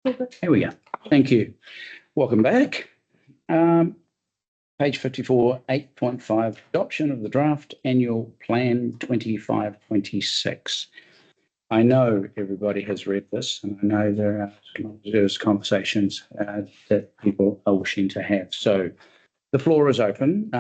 Here we go. Thank you. Welcome back. Page 54, 8.5, adoption of the draft annual plan 25-26. I know everybody has read this, and I know there's conversations that people are wishing to have. So the floor is open.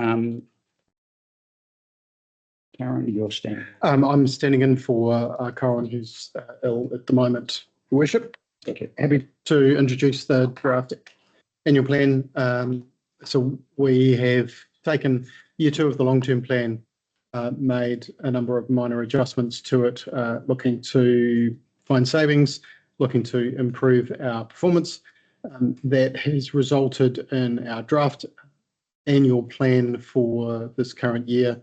Karen, you're standing. I'm standing in for Karen, who's ill at the moment. Your Worship, Okay. happy to introduce the draft annual plan. So we have taken year 2 of the long-term plan, made a number of minor adjustments to it, looking to find savings, looking to improve our performance. That has resulted in our draft annual plan for this current year.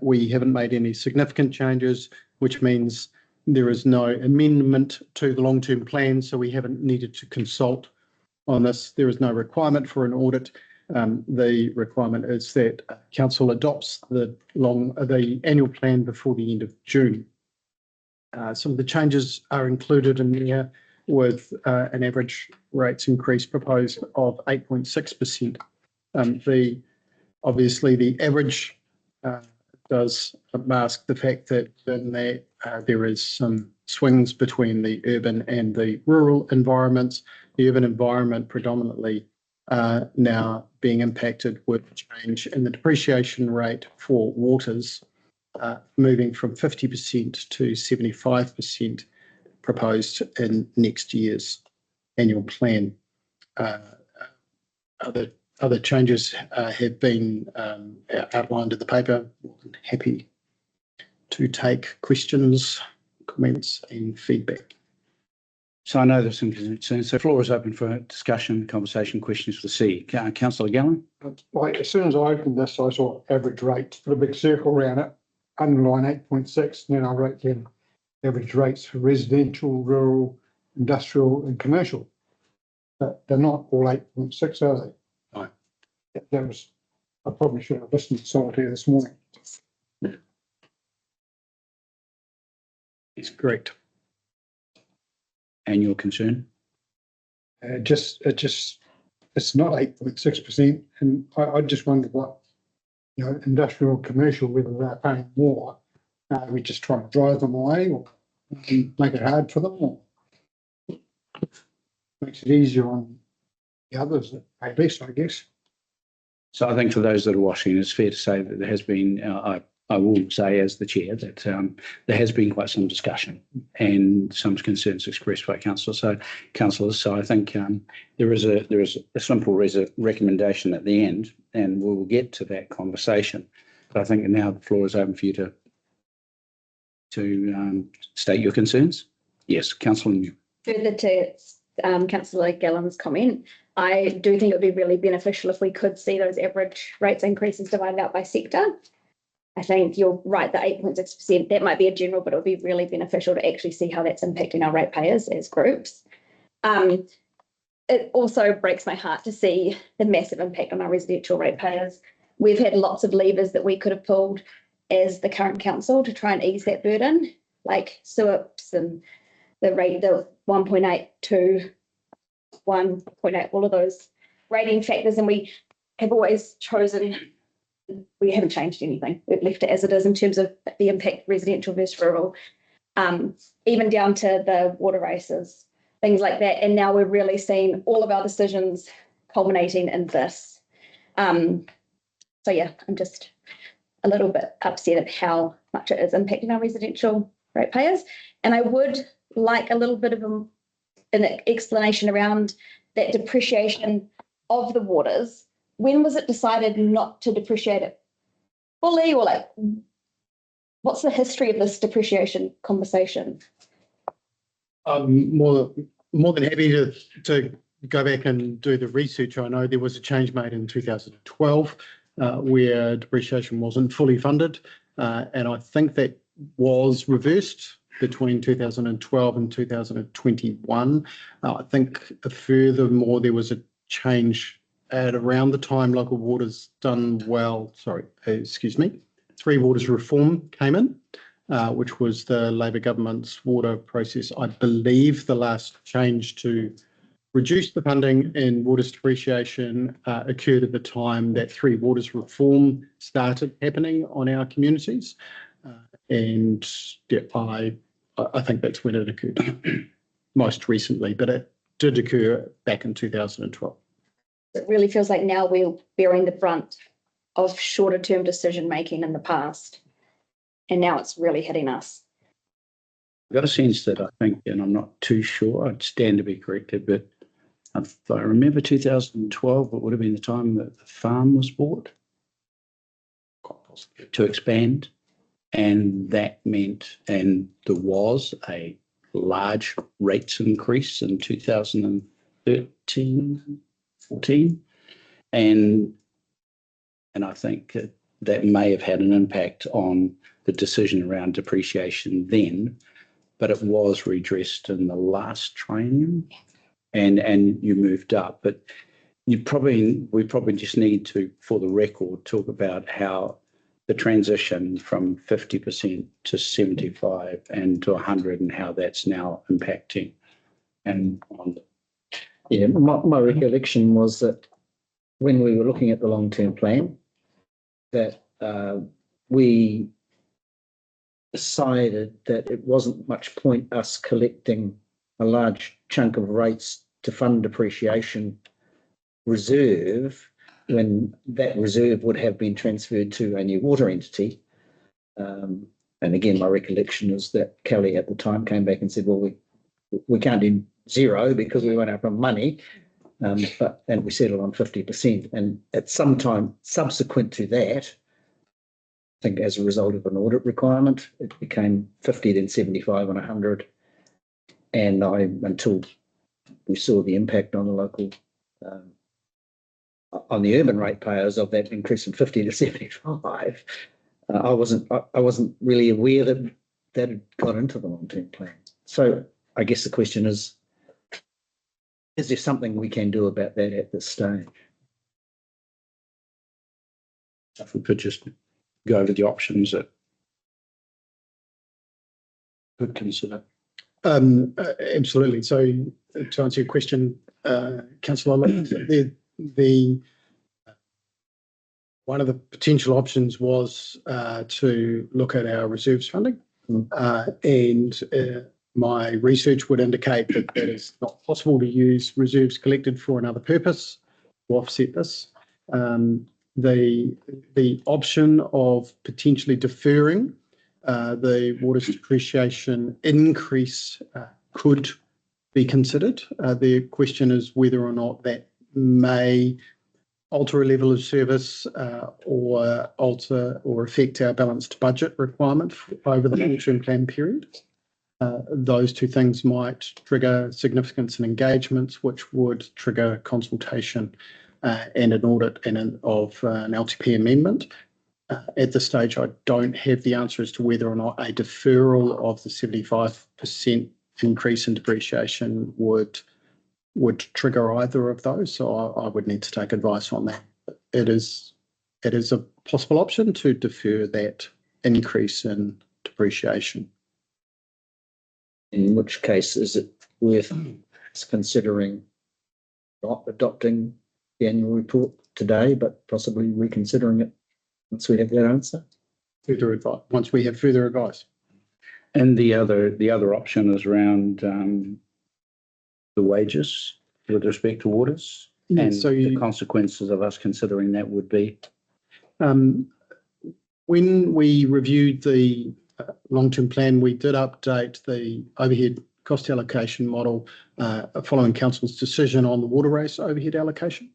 We haven't made any significant changes, which means there is no amendment to the long-term plan, so we haven't needed to consult on this. There is no requirement for an audit. The requirement is that Council adopts the annual plan before the end of June. Some of the changes are included in there, with an average rates increase proposed of 8.6%. Obviously the average does mask the fact that there is some swings between the urban and the rural environments. The urban environment predominantly now being impacted with change in the depreciation rate for waters, moving from 50% to 75% proposed in next year's annual plan. Other changes have been outlined in the paper. Happy to take questions, comments and feedback. So I know there's some concerns. So the floor is open for discussion, conversation, questions for C. Councillor Gallen. Like, as soon as I opened this, I saw average rates, put a big circle around it, underline 8.6, and then I wrote down average rates for residential, rural, industrial and commercial. But they're not all 8.6, are they? No. That was, I probably should have listened to Solitaire this morning. It's correct. And your concern? It's not 8.6%, and I just wonder what, industrial, commercial, whether they're paying more. We just try to drive them away, or make it hard for them, or makes it easier on the others that pay less, I guess. So I think for those that are watching, it's fair to say that there has been, I will say as the chair, that there has been quite some discussion and some concerns expressed by councillors. So I think there is a simple recommendation at the end, and we will get to that conversation. But I think now the floor is open for you to state your concerns. Yes, Councillor New. Further to Councillor Gallen's comment, I do think it would be really beneficial if we could see those average rates increases divided out by sector. I think you're right, the 8.6%, that might be a general, but it would be really beneficial to actually see how that's impacting our ratepayers as groups. It also breaks my heart to see the massive impact on our residential ratepayers. We've had lots of levers that we could have pulled as the current council to try and ease that burden, like SWIPs and the rate, the 1.8 to 1.8, all of those rating factors, and we have always chosen. We haven't changed anything. We've left it as it is in terms of the impact residential versus rural, even down to the water races, things like that. And now we're really seeing all of our decisions culminating in this. So yeah, I'm just a little bit upset at how much it is impacting our residential ratepayers. And I would like a little bit of an explanation around that depreciation of the waters. When was it decided not to depreciate it fully, or like, what's the history of this depreciation conversation? I'm more than happy to go back and do the research. I know there was a change made in 2012 where depreciation wasn't fully funded, and I think that was reversed between 2012 and 2021. I think furthermore there was a change at around the time Local Waters Three Waters reform came in, which was the Labor government's water process. I believe the last change to reduced the funding in waters depreciation occurred at the time that Three Waters reform started happening on our communities. And yeah, I think that's when it occurred most recently, but it did occur back in 2012. It really feels like now we're bearing the brunt of shorter term decision making in the past. And now it's really hitting us. I've got a sense that I think, and I'm not too sure, I'd stand to be corrected, but if I remember 2012, it would have been the time that the farm was bought to expand. And that meant, and there was a large rates increase in 2013, 14. And I think that may have had an impact on the decision around depreciation then, but it was redressed in the last triennium, and you moved up. But we probably just need to, for the record, talk about how the transition from 50% to 75 and to 100 and how that's now impacting. And yeah, my recollection was that when we were looking at the long-term plan, that we decided that it wasn't much point us collecting a large chunk of rates to fund depreciation reserve when that reserve would have been transferred to a new water entity. And again, my recollection is that Kelly at the time came back and said, well, we can't do zero because we won't have money, and we settled on 50%. And at some time subsequent to that, I think as a result of an audit requirement, it became 50, then 75 and 100. And until we saw the impact on the local, on the urban ratepayers of that increase from 50 to 75, I wasn't really aware that had got into the long-term plan. So I guess the question is there something we can do about that at this stage? if we could just go over the options that could consider. Absolutely. So to answer your question, Councillor, the one of the potential options was to look at our reserves funding, and my research would indicate that it is not possible to use reserves collected for another purpose to offset this. The option of potentially deferring the water depreciation increase could be considered. The question is whether or not that may alter a level of service or alter or affect our balanced budget requirement over the long-term plan period. Those two things might trigger significance and engagements, which would trigger consultation and an audit of an LTP amendment. At this stage, I don't have the answer as to whether or not a deferral of the 75% increase in depreciation would trigger either of those. So I would need to take advice on that. It is a possible option to defer that increase in depreciation. In which case, is it worth considering not adopting the annual report today, but possibly reconsidering it once we have that answer? Further advice once we have further advice. And the other option is around the wages with respect to waters, and so the consequences of us considering that would be. When we reviewed the long-term plan, we did update the overhead cost allocation model following council's decision on the water race overhead allocation.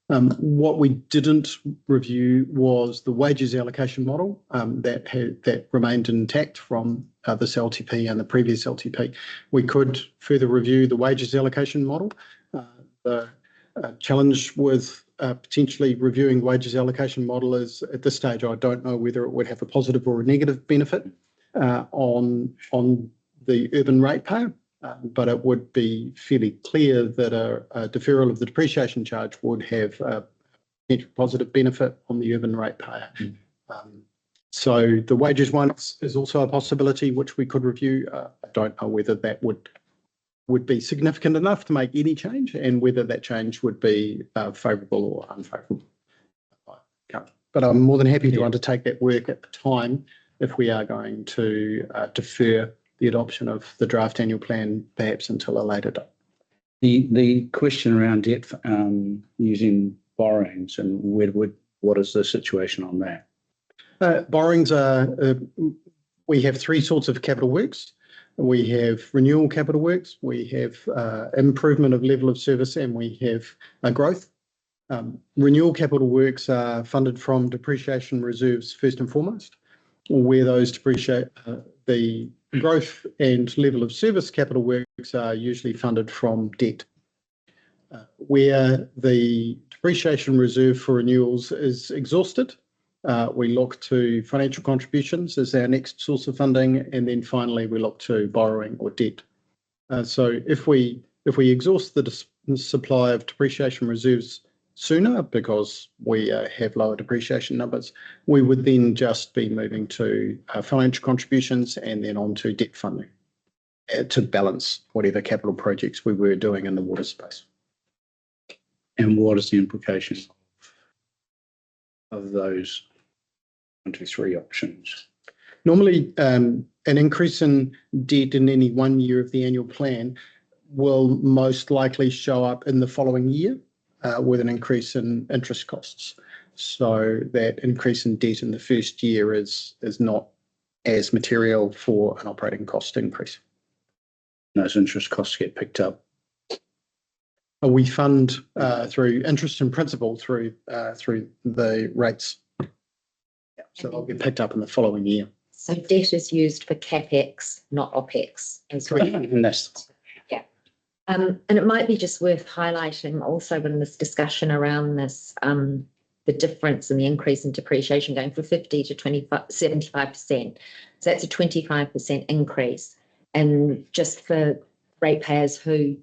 What we didn't review was the wages allocation model that remained intact from this LTP and the previous LTP. We could further review the wages allocation model. The challenge with potentially reviewing wages allocation model is at this stage, I don't know whether it would have a positive or a negative benefit on the urban ratepayer. But it would be fairly clear that a deferral of the depreciation charge would have a potential positive benefit on the urban ratepayer. So the wages one is also a possibility which we could review. I don't know whether that would would be significant enough to make any change, and whether that change would be favourable or unfavourable. But I'm more than happy to undertake that work at the time if we are going to defer the adoption of the draft annual plan perhaps until a later date. The question around debt using borrowings and what is the situation on that? Borrowings are, we have three sorts of capital works. We have renewal capital works, we have improvement of level of service, and we have growth. Renewal capital works are funded from depreciation reserves first and foremost, where those depreciate the growth and level of service capital works are usually funded from debt. Where the depreciation reserve for renewals is exhausted, we look to financial contributions as our next source of funding, and then finally we look to borrowing or debt. So if we exhaust the supply of depreciation reserves sooner because we have lower depreciation numbers, we would then just be moving to financial contributions and then on to debt funding to balance whatever capital projects we were doing in the water space. And what is the implication of those 1, 2, 3 options? Normally, an increase in debt in any 1 year of the annual plan will most likely show up in the following year with an increase in interest costs. So that increase in debt in the first year is not as material for an operating cost increase. Those interest costs get picked up. We fund through interest and principal through the rates. So they'll get picked up in the following year. So debt is used for CapEx, not OpEx as well. And that's And it might be just worth highlighting also in this discussion around this, the difference in the increase in depreciation going from 50 to 75%. So that's a 25% increase. And just for ratepayers who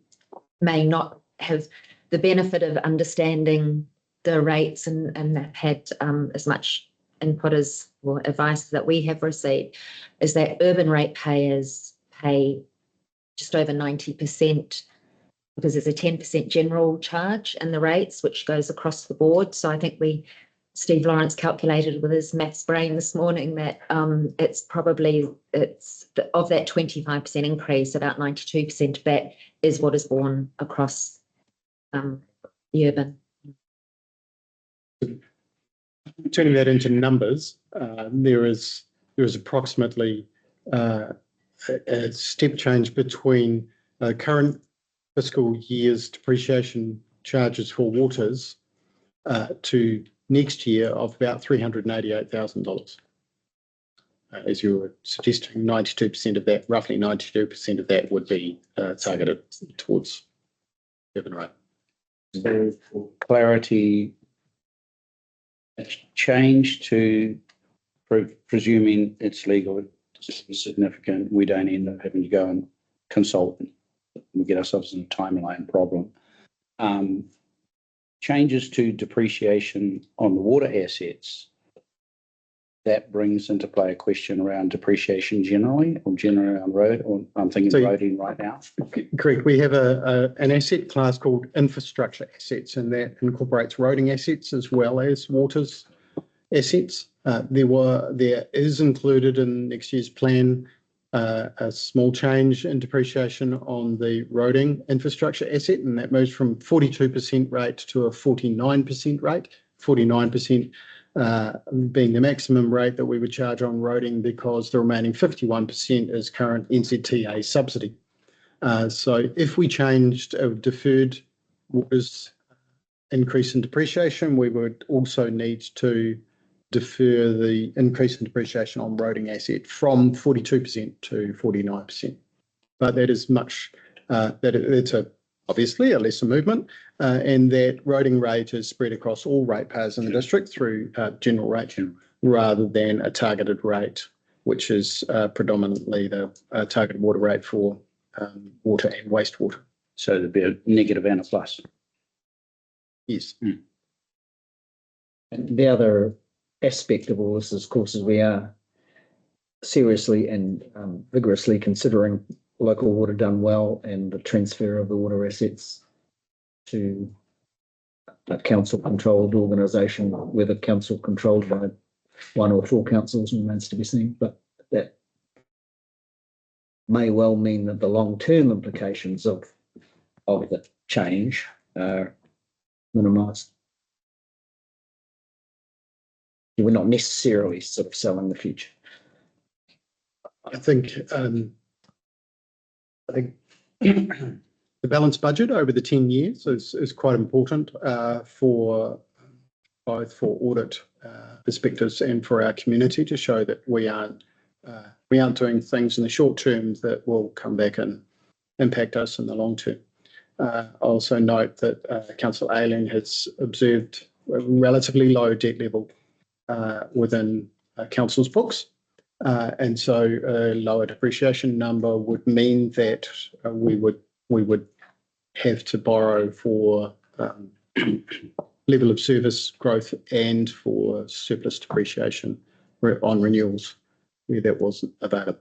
may not have the benefit of understanding the rates and have had as much input as or advice that we have received, is that urban ratepayers pay just over 90%. Because there's a 10% general charge in the rates, which goes across the board. So I think Steve Lawrence calculated with his maths brain this morning that of that 25% increase, about 92% of that is what is borne across the urban. Turning that into numbers, there is approximately a step change between current fiscal year's depreciation charges for waters to next year of about $388,000. As you were suggesting, 92% of that, roughly 92% of that would be targeted towards urban rail. So for clarity, a change to presuming it's legal, it's significant, we don't end up having to go and consult. We get ourselves in a timeline problem. Changes to depreciation on the water assets, that brings into play a question around depreciation generally on road, or I'm thinking roading right now. Correct. We have an asset class called infrastructure assets, and that incorporates roading assets as well as waters assets. There is included in next year's plan a small change in depreciation on the roading infrastructure asset, and that moves from 42% rate to a 49% rate, 49% being the maximum rate that we would charge on roading, because the remaining 51% is current NZTA subsidy. So if we changed a deferred waters increase in depreciation, we would also need to defer the increase in depreciation on roading asset from 42% to 49%. But that is it's obviously a lesser movement, and that roading rate is spread across all ratepayers in the district through general rate rather than a targeted rate, which is predominantly the targeted water rate for water and wastewater. So there'd be a negative and a plus. Yes. And the other aspect of all this, of course, is we are seriously and vigorously considering local water done well and the transfer of the water assets to a council-controlled organisation, whether council controlled by one or four councils remains to be seen, but that may well mean that the long-term implications of the change are minimised. We're not necessarily sort of selling the future. I think the balanced budget over the 10 years is quite important for both for audit perspectives and for our community to show that we aren't doing things in the short term that will come back and impact us in the long term. I also note that Councillor Ayling has observed a relatively low debt level within council's books. And so a lower depreciation number would mean that we would have to borrow for level of service growth and for surplus depreciation on renewals where that wasn't available.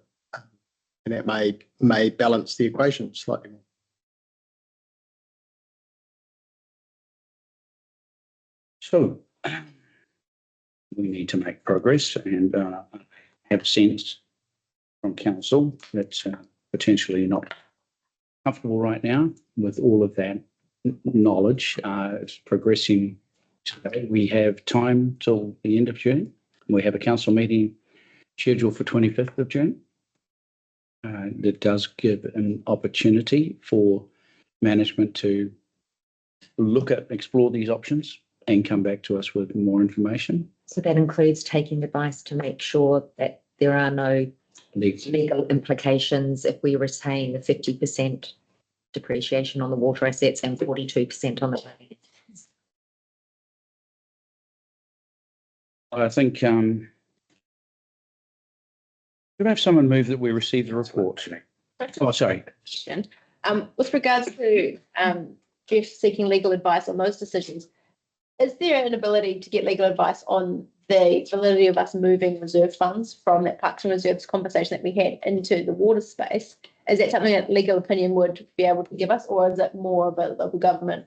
And that may balance the equation slightly more. So we need to make progress and have a sense from council that's potentially not comfortable right now with all of that knowledge. It's progressing today. We have time till the end of June. We have a council meeting scheduled for 25th of June. That does give an opportunity for management to explore these options and come back to us with more information. So that includes taking advice to make sure that there are no legal implications if we retain the 50% depreciation on the water assets and 42% on the road. I think could I have someone move that we receive the report? Oh, sorry. With regards to Jeff seeking legal advice on those decisions, is there an ability to get legal advice on the validity of us moving reserve funds from that Parks and Reserves conversation that we had into the water space? Is that something that legal opinion would be able to give us, or is it more of a local government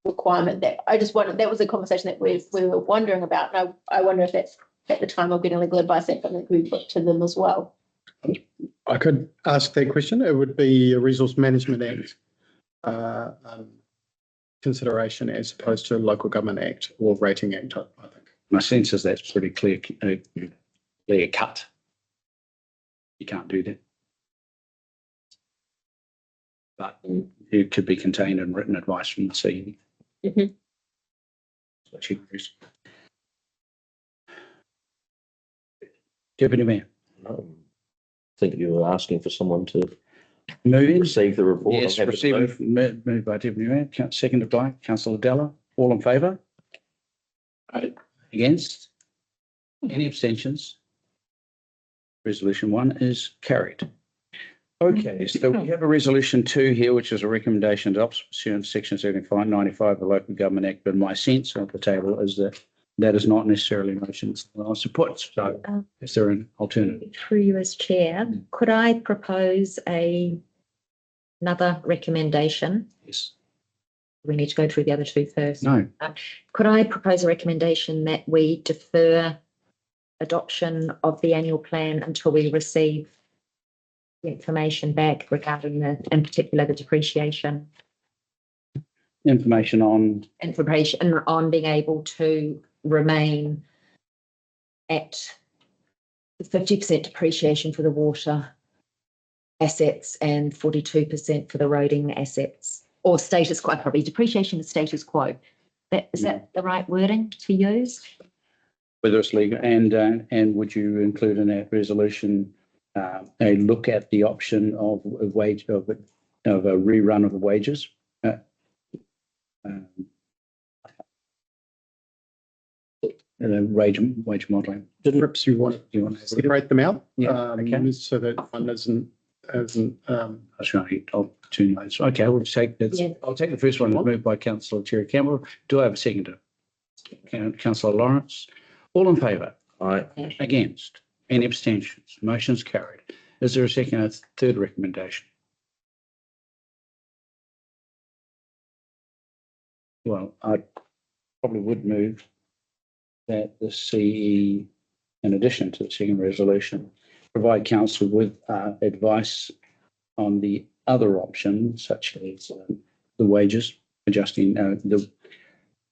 requirement? That I just wondered, that was a conversation that we were wondering about. And I wonder if that's at the time of getting legal advice, that's something that we put to them as well. I could ask that question. It would be a Resource Management Act consideration as opposed to a Local Government Act or Rating Act, I think. My sense is that's pretty clear cut. You can't do that. But it could be contained in written advice from the CEO. Mm-hmm. Deputy Mayor. I think you were asking for someone to Move in. receive the report. Yes, I'm happy to move. moved by Deputy Mayor, seconded by Councillor Della. All in favour? Against? Any abstentions? Resolution 1 is carried. Okay, so we have a resolution 2 here, which is a recommendation adopted pursuant to section 7595 of the Local Government Act. But my sense of the table is that that is not necessarily motions I support. So is there an alternative? Through you as chair, could I propose another recommendation? Yes. We need to go through the other two first. No. Could I propose a recommendation that we defer adoption of the annual plan until we receive the information back regarding in particular, the depreciation? Information on Being able to remain at the 50% depreciation for the water assets and 42% for the roading assets, or status quo, probably depreciation is status quo. Is that the right wording to use? whether it's legal and would you include in that resolution a look at the option of a rerun of the wages? Wage modelling. Perhaps you want to separate them out, Yeah, okay. so that one isn't. That's right. Two notes. Okay, we'll take that. Yeah. I'll take the first one moved by Councillor Cherry Campbell. Do I have a seconder? Councillor Lawrence. All in favour? Aye. Against? Any abstentions? Motion's carried. Is there a second or third recommendation? Well, I probably would move that the CE, in addition to the second resolution, provide council with advice on the other options, such as the wages, adjusting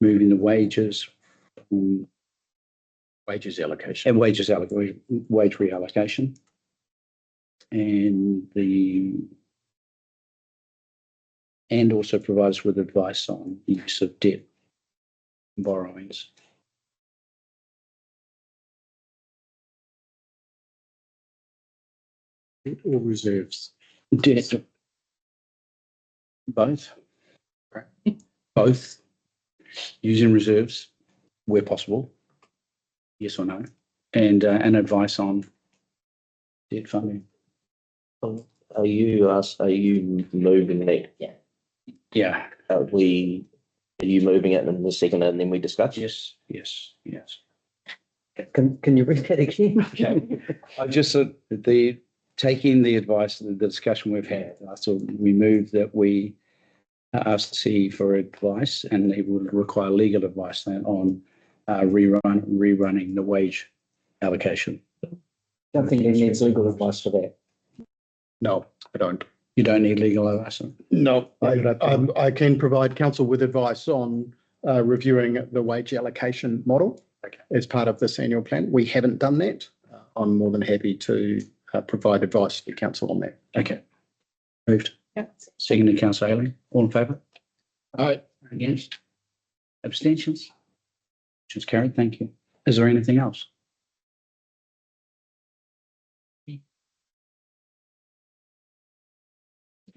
moving the wages Wages allocation. and wage reallocation, and also provides with advice on the use of debt and borrowings. Or reserves. Debt. Both. Both. Using reserves where possible. Yes or no. And advice on debt funding. Are you moving that? Yeah. Are you moving it in the second and then we discuss? Yes. Can you read that again? Okay. I just thought taking the advice, the discussion we've had, I thought we moved that we ask the CE for advice, and they would require legal advice then on rerunning the wage allocation. Don't think he needs legal advice for that. No, I don't. You don't need legal advice. No, I can provide council with advice on reviewing the wage allocation model as part of this annual plan. We haven't done that. I'm more than happy to provide advice to council on that. Okay. Moved. Seconded, councillor Ayling. All in favour? Aye. Against? Abstentions? Motion's carried. Thank you. Is there anything else?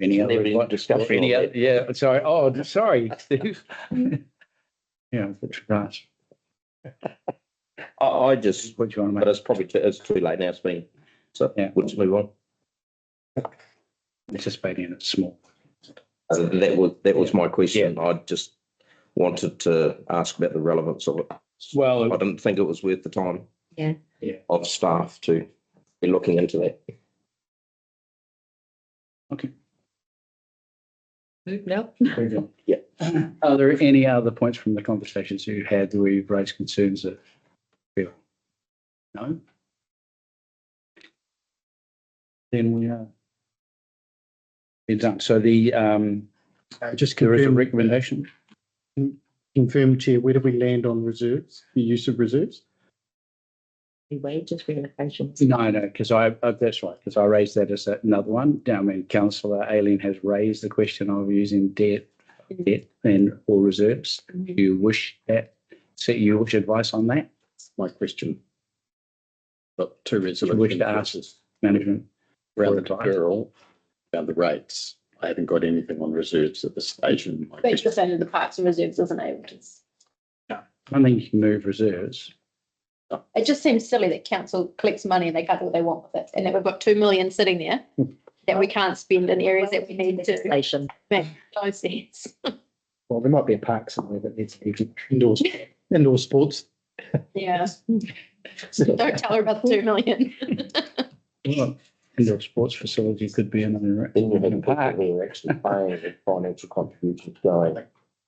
Any other discussion? Any other, yeah, sorry. Oh, sorry, Steve. Yeah, that's right. I just, What do you want to but make? it's too late now. It's been, so Yeah. we'll just move on. Anticipating it's small. That was my question. I just wanted to ask about the relevance of it. Well, I didn't think it was worth the time. Yeah. Of staff to be looking into that. okay. No. Yeah. Are there any other points from the conversations you had where you've raised concerns that feel? No? Then we are. It's done. So the, Just there is a confirm, recommendation. Chair, where do we land on reserves, the use of reserves? The wages relocations. No, because that's right, because I raised that as another one. I mean, councillor Aileen has raised the question of using debt and or reserves. Do you wish advice on that? My question. But two You wish resolutions. to ask management Around the advice? deferral, around the rates. I haven't got anything on reserves at this stage in my But question. the same in the parks and reserves isn't able to. I think you can move reserves. It just seems silly that council collects money and they can't do what they want with it, and that we've got 2 million sitting there that we can't spend in areas that we need to. Legislation. Make no sense. Well, there might be a park somewhere that needs to be. Indoor sports. Yeah. Don't tell her about the 2 million. Well, indoor sports facility could be another. Then you have people who are actually paying the financial contributions going,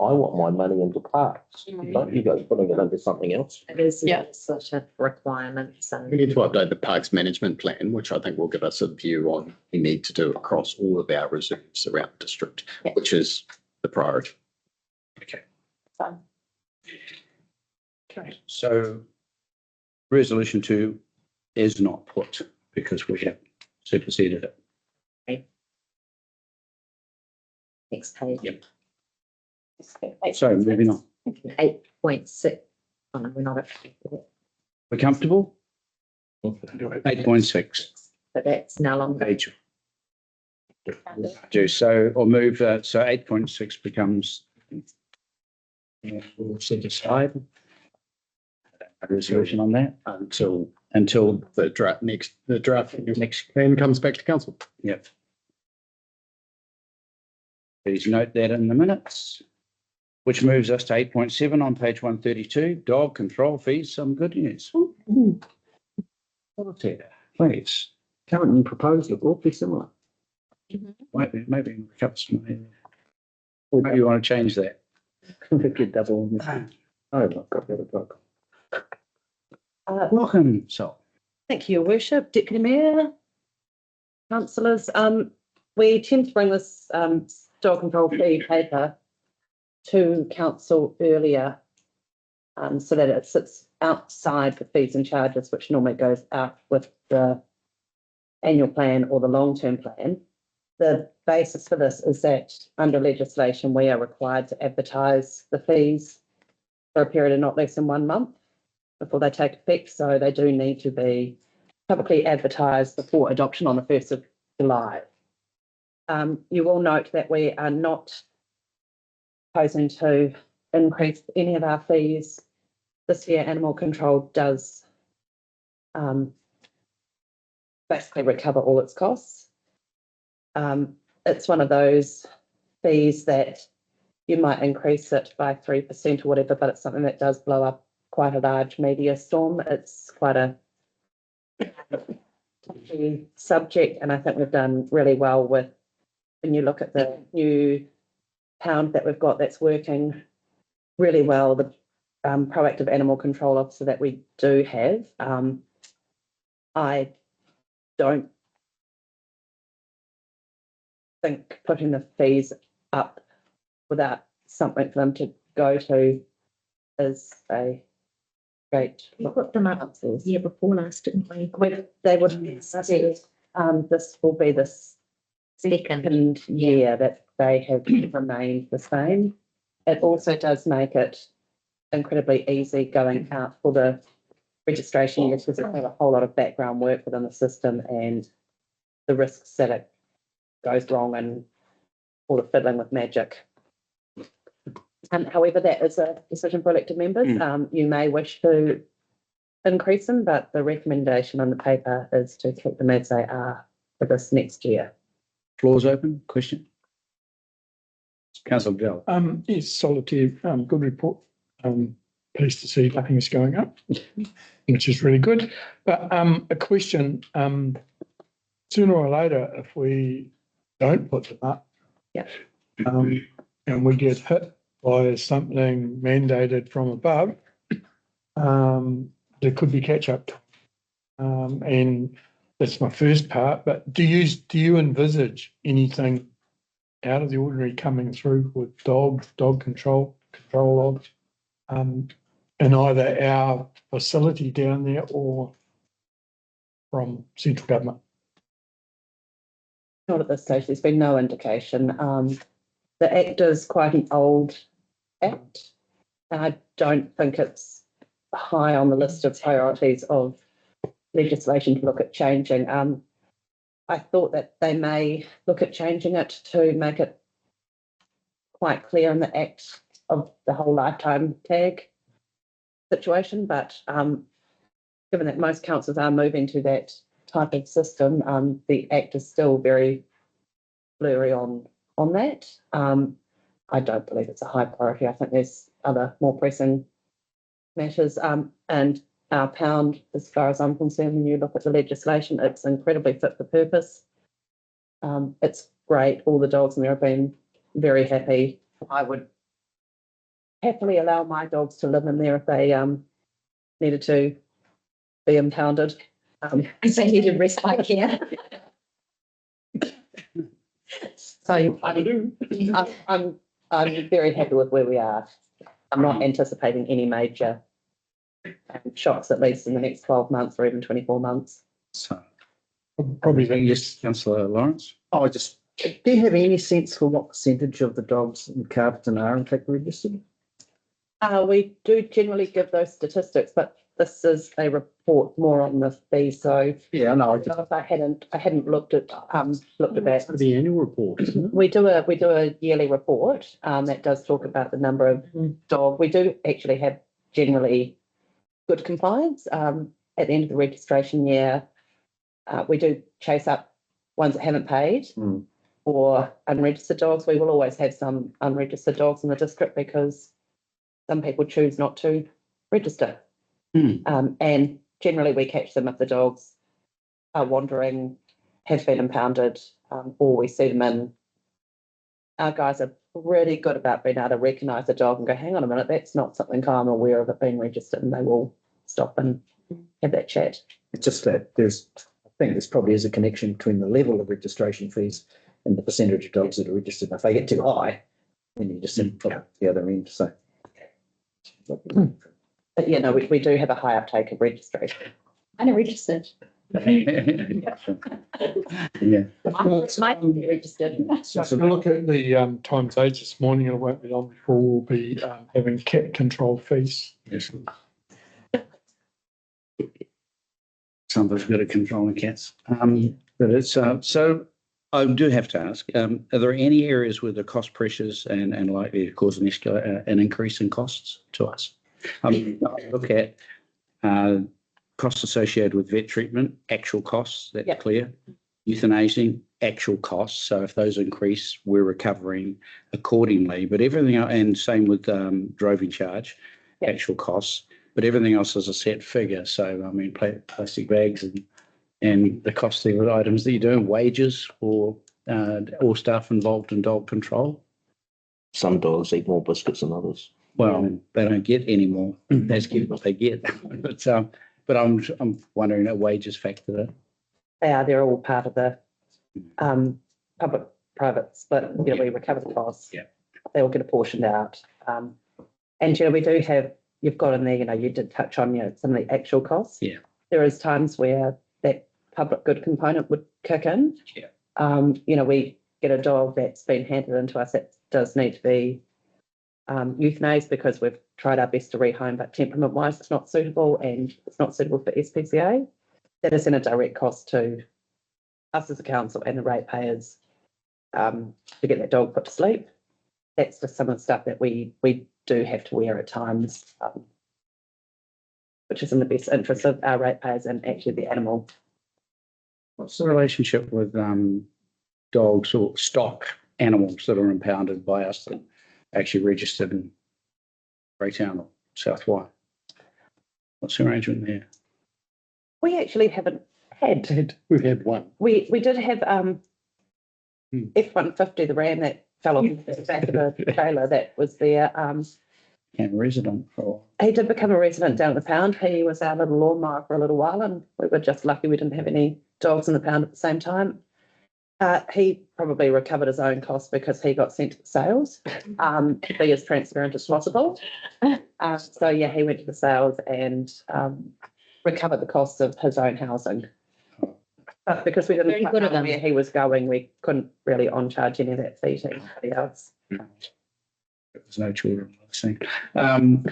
I want my money into parks. Don't you go putting it into something else? It is Yeah. sort of requirements We and need to update the parks management plan, which I think will give us a view on we need to do across all of our reserves around the district, Yeah. which is the priority. Okay. Fine. Okay. So resolution 2 is not put because we have superseded it. next page. Yep. So moving on. 8.6. Oh, no, we're not at, We're comfortable? 8.6. but that's no longer. Page. Do so or move, so 8.6 becomes. We'll set aside. A resolution on that Until until, the draft next plan comes back to council. yep. Please note that in the minutes. Which moves us to 8.7 on page 132, dog control fees, some good news. Please. Current and proposed look awfully similar. Maybe in a couple of maybe you want to change that. Get double. Oh, I've got the other dog. Welcome, Sol. Thank you, Your Worship, Deputy Mayor, councillors. We tend to bring this dog control fee paper to council earlier so that it sits outside the fees and charges, which normally goes out with the annual plan or the long-term plan. The basis for this is that under legislation, we are required to advertise the fees for a period of not less than 1 month before they take effect. So they do need to be publicly advertised before adoption on the 1st of July. You will note that we are not proposing to increase any of our fees this year. Animal control does basically recover all its costs. It's one of those fees that you might increase it by 3% or whatever, but it's something that does blow up quite a large media storm. It's quite a touchy subject, and I think we've done really well with, when you look at the new pound that we've got that's working really well, the proactive animal control officer that we do have. I don't think putting the fees up without something for them to go to is a great. We put them up the year before last, didn't we? They would have said, this will be the second year that they have remained the same. It also does make it incredibly easy going out for the registration years because there's a whole lot of background work within the system and the risks that it goes wrong and all the fiddling with magic. However, that is a decision for elected members. You may wish to increase them, but the recommendation on the paper is to keep them as they are for this next year. Floor's open. Question? Councillor Dell. Yes, Solitaire, good report. Pleased to see nothing's going up, which is really good. But a question, sooner or later, if we don't put them up, yeah, and we get hit by something mandated from above, there could be catch up. And that's my first part. But do you envisage anything out of the ordinary coming through with dog control of in either our facility down there or from central government? Not at this stage. There's been no indication. The Act is quite an old Act, and I don't think it's high on the list of priorities of legislation to look at changing. I thought that they may look at changing it to make it quite clear in the Act of the whole lifetime tag situation, but given that most councils are moving to that type of system, the Act is still very blurry on that. I don't believe it's a high priority. I think there's other more pressing matters. And our pound, as far as I'm concerned, when you look at the legislation, it's incredibly fit for purpose. It's great. All the dogs in there have been very happy. I would happily allow my dogs to live in there if they needed to be impounded. If they needed respite care. So I'm very happy with where we are. I'm not anticipating any major shocks, at least in the next 12 months or even 24 months. So, Probably yes, Councillor Lawrence. Oh, do you have any sense for what percentage of the dogs in Carterton are in fact registered? We do generally give those statistics, but this is a report more on the fee. So Yeah, I know. I hadn't looked at that. The annual report, isn't it? We do a yearly report that does talk about the number of dog. We do actually have generally good compliance. At the end of the registration year, we do chase up ones that haven't paid or unregistered dogs. We will always have some unregistered dogs in the district because some people choose not to register. And generally we catch them if the dogs are wandering, have been impounded, or we see them in. Our guys are pretty good about being able to recognise a dog and go, hang on a minute, that's not something I'm aware of it being registered, and they will stop and have that chat. It's just that I think there's probably is a connection between the level of registration fees and the percentage of dogs that are registered. If they get too high, then you just end up the other end. So, But yeah, no, we do have a high uptake of registration. I know registered. Yeah. Might be registered. So if you look at the Times Age this morning, and it won't be long before we'll be having cat control fees. Yes. Somebody's got to control the cats. But it's, so I do have to ask, are there any areas where the cost pressures and likely to cause an increase in costs to us? I look at costs associated with vet treatment, actual costs, that's Yep. clear. Euthanizing, actual costs. So if those increase, we're recovering accordingly. But everything, and same with droving charge, Yep. actual costs. But everything else is a set figure. So, I mean, plastic bags and the cost of the items that you're doing, wages for all staff involved in dog control. Some dogs eat more biscuits than others. Well, they don't get any more. That's what they get. But I'm wondering, are wages factored in? They're all part of the public-private split. You know, we recover the costs. Yeah. They all get apportioned out. And, you know, we do have, you've got in there, you know, you did touch on, you know, some of the actual costs. Yeah. There is times where that public good component would kick in. Yeah. You know, we get a dog that's been handed into us that does need to be euthanized because we've tried our best to rehome, but temperament-wise, it's not suitable and it's not suitable for SPCA. That is in a direct cost to us as a council and the ratepayers to get that dog put to sleep. That's just some of the stuff that we do have to wear at times, which is in the best interest of our ratepayers and actually the animal. What's the relationship with dogs or stock animals that are impounded by us that actually registered in Greytown or South Wye? What's the arrangement there? We actually haven't had. We've had one. We did have F-150, the ram that fell off the back of the trailer that was there. And resident for He did become a resident down at the pound. He was our little lawnmower for a little while, and we were just lucky we didn't have any dogs in the pound at the same time. He probably recovered his own costs because he got sent to the sales to be as transparent as possible. So yeah, he went to the sales and recovered the costs of his own housing. But because we Very didn't good know of them. where he was going, we couldn't really on charge any of that fee to anybody else. there's no children.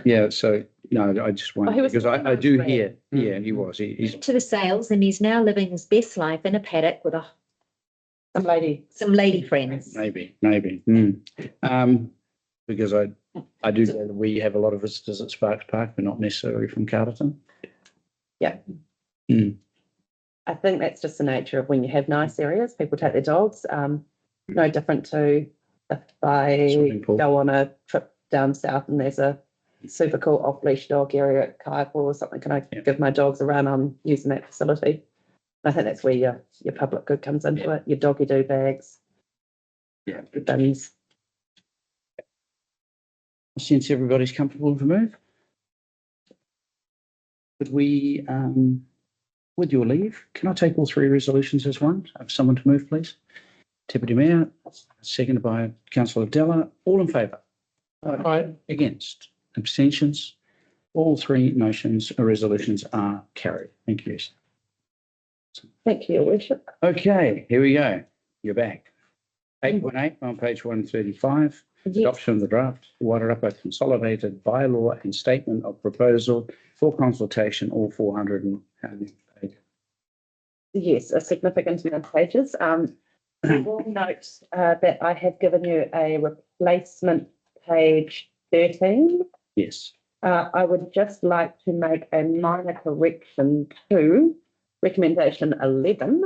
Yeah, so no, I just Oh, wonder he was because I nice do man. hear. Yeah, he was. He's To the sales, and he's now living his best life in a paddock with Some lady. some lady friends. maybe. Because I do know that we have a lot of visitors at Sparks Park, but not necessarily from Carterton. Yeah. Mm. I think that's just the nature of when you have nice areas, people take their dogs. No different to if I Swimming pool. go on a trip down south and there's a super cool off-leash dog area at Kaipo or something, can I Yeah. give my dogs a run? I'm using that facility. I think that's where your public good comes into it, your doggy do bags. Yeah. Your bins. Since everybody's comfortable to move, could we, with your leave, can I take all three resolutions as one? Have someone to move, please? Deputy Mayor, seconded by Councillor Della. All in favour? Aye. Against? Abstentions? All three motions or resolutions are carried. Thank you. Thank you, Your Worship. Okay, here we go. You're back. 8.8 on page 135. Yes. Adoption of the draft Wairarapa consolidated bylaw and statement of proposal for consultation, all 400 pages. Yes, a significant amount of pages. You will note that I have given you a replacement page 13. Yes. I would just like to make a minor correction to recommendation 11,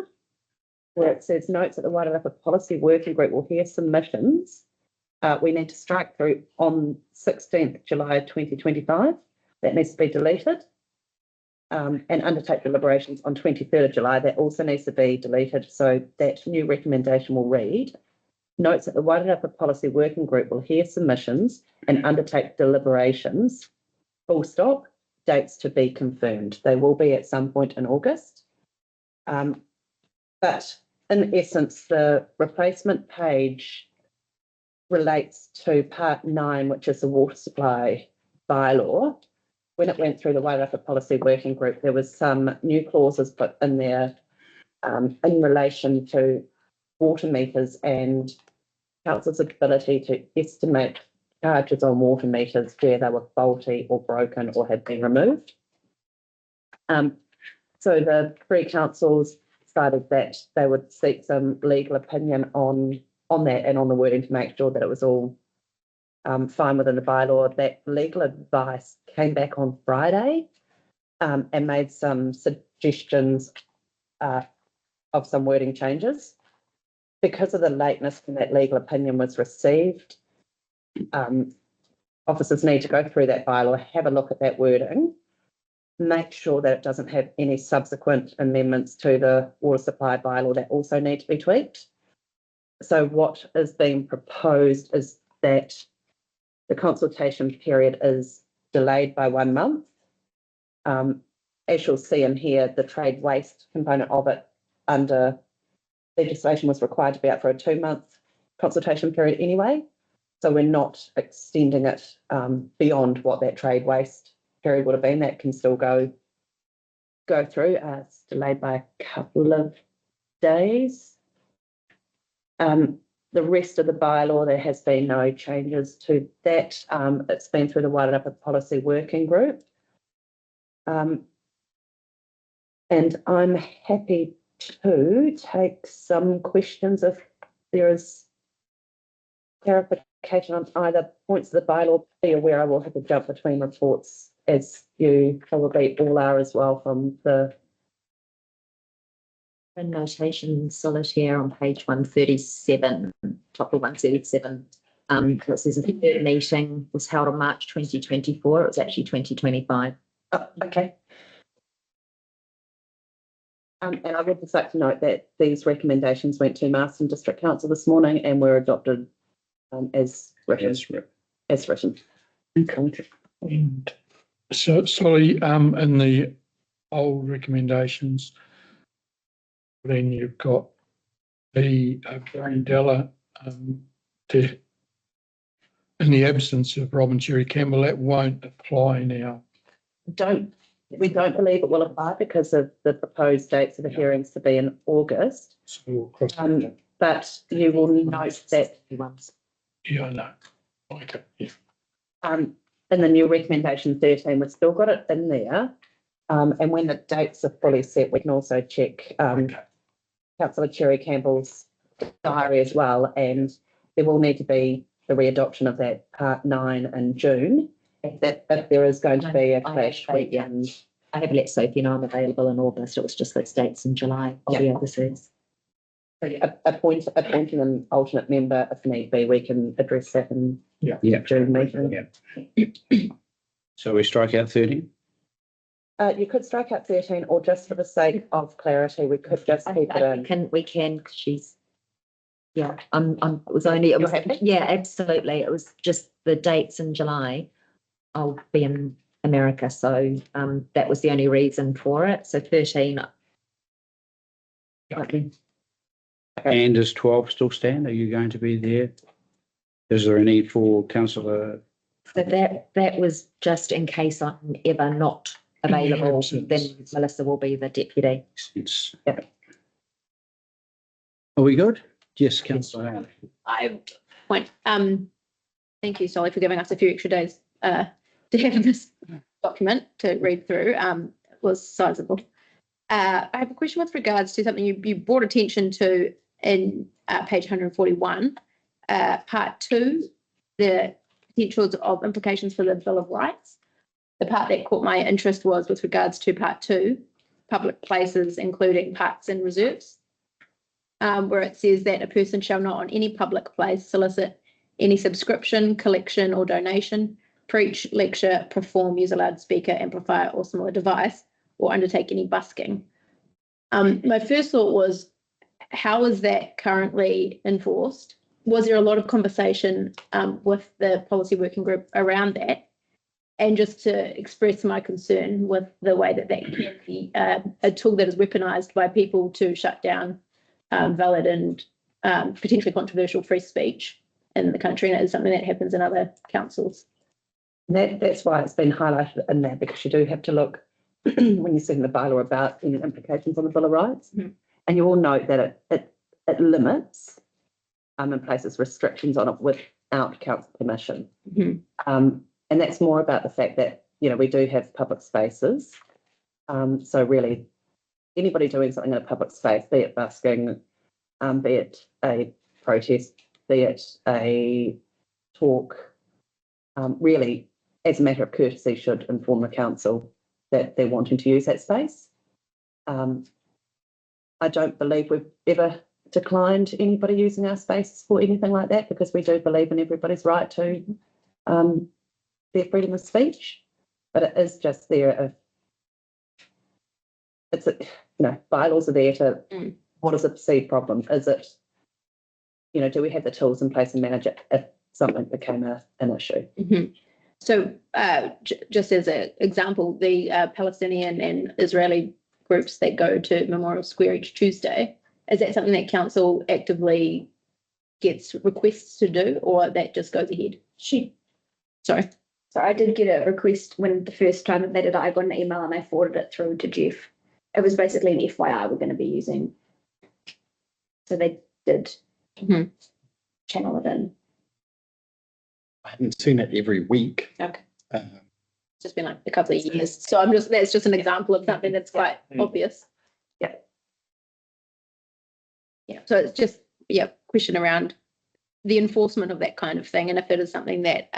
where it says notes that the Wairarapa Policy Working Group will hear submissions. We need to strike through on 16th July 2025. That needs to be deleted. and undertake deliberations on 23rd of July. That also needs to be deleted. So that new recommendation will read, notes that the Wairarapa Policy Working Group will hear submissions and undertake deliberations, full stop, dates to be confirmed. They will be at some point in August. But in essence, the replacement page relates to part 9, which is the water supply bylaw. When it went through the Wairarapa Policy Working Group, there was some new clauses put in there in relation to water meters and council's ability to estimate charges on water meters where they were faulty or broken or had been removed. So the three councils decided that they would seek some legal opinion on that and on the wording to make sure that it was all fine within the bylaw. That legal advice came back on Friday and made some suggestions of some wording changes. Because of the lateness when that legal opinion was received, officers need to go through that bylaw, have a look at that wording, make sure that it doesn't have any subsequent amendments to the water supply bylaw that also need to be tweaked. So what is being proposed is that the consultation period is delayed by 1 month. As you'll see in here, the trade waste component of it under legislation was required to be out for a 2-month consultation period anyway. So we're not extending it beyond what that trade waste period would have been. That can still go through. It's delayed by a couple of days. The rest of the bylaw, there has been no changes to that. It's been through the Wairarapa Policy Working Group. And I'm happy to take some questions if there is clarification on either points of the bylaw. Be aware I will have to jump between reports, as you probably all are as well from the notation solitaire on page 137, top of 137. It says the third meeting was held on March 2024. It was actually 2025. Oh, okay. And I would just like to note that these recommendations went to Marsden District Council this morning and were adopted as written. As written. Okay. And so, sorry, in the old recommendations, then you've got the Braindella in the absence of Robin Cherry Campbell, that won't apply now. We don't believe it will apply because of the proposed dates of the hearings to be in August. So we'll cross But you will note that yeah, I know. Okay, yeah. in the new recommendation 13, we've still got it in there. And when the dates are fully set, we can also check Councillor Cherry Campbell's diary as well. And there will need to be the readoption of that part 9 in June. If there is going to be a clash, we can. I have let Sophie know I'm available in August. It was just those dates in July. I'll be overseas. Appointing an alternate member if need be. We can address that in June meeting. Yeah. So we strike out 13? You could strike out 13, or just for the sake of clarity, we could just keep it in. We can, because she's, yeah, it was only, it was, yeah, absolutely. It was just the dates in July. I'll be in America, so that was the only reason for it. So 13. Okay. And does 12 still stand? Are you going to be there? Is there a need for councillor? So that was just in case I'm ever not available, then Melissa will be the deputy. Yeah. Are we good? Yes, councillor. Thank you, Solly, for giving us a few extra days to have this document to read through. It was sizable. I have a question with regards to something you brought attention to in page 141, part 2, the potentials of implications for the Bill of Rights. The part that caught my interest was with regards to part 2, public places, including parks and reserves, where it says that a person shall not on any public place solicit any subscription, collection or donation, preach, lecture, perform, use a loudspeaker, amplifier or similar device, or undertake any busking. My first thought was, how is that currently enforced? Was there a lot of conversation with the policy working group around that? And just to express my concern with the way that that can be a tool that is weaponized by people to shut down valid and potentially controversial free speech in the country, and that is something that happens in other councils. That's why it's been highlighted in there, because you do have to look when you're setting the bylaw about any implications on the Bill of Rights. Mhm. And you will note that it limits and places restrictions on it without council permission. Mhm. And that's more about the fact that, you know, we do have public spaces. So really, anybody doing something in a public space, be it busking, be it a protest, be it a talk, really, as a matter of courtesy, should inform the council that they're wanting to use that space. I don't believe we've ever declined anybody using our spaces for anything like that, because we do believe in everybody's right to their freedom of speech. But it is just there. Bylaws are there to, what is a perceived problem? Is it, do we have the tools in place to manage it if something became an issue? Mm-hmm. So just as an example, the Palestinian and Israeli groups that go to Memorial Square each Tuesday, is that something that council actively gets requests to do, or that just goes ahead? Sorry. So I did get a request when the first time that they did it, I got an email and I forwarded it through to Jeff. It was basically an FYI we're going to be using. So they did channel it in. I haven't seen it every week. Okay. It's just been like a couple of years. So that's just an example of something that's quite obvious. Yeah. Yeah. So it's just, question around the enforcement of that kind of thing. And if it is something that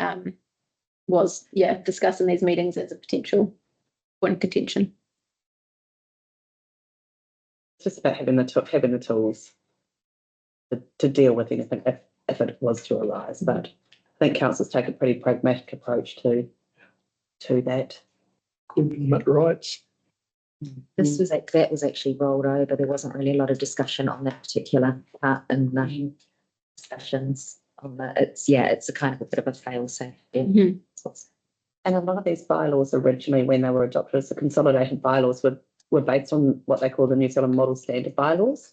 was, discussed in these meetings as a potential point of contention. It's just about having the tools to deal with anything if it was to arise. But I think councils take a pretty pragmatic approach to that. Could limit rights. That was actually rolled over. There wasn't really a lot of discussion on that particular part in the discussions on that. It's a kind of a bit of a fail safe. Mm-hmm. And a lot of these bylaws originally, when they were adopted as the consolidated bylaws, were based on what they call the New Zealand Model Standard bylaws.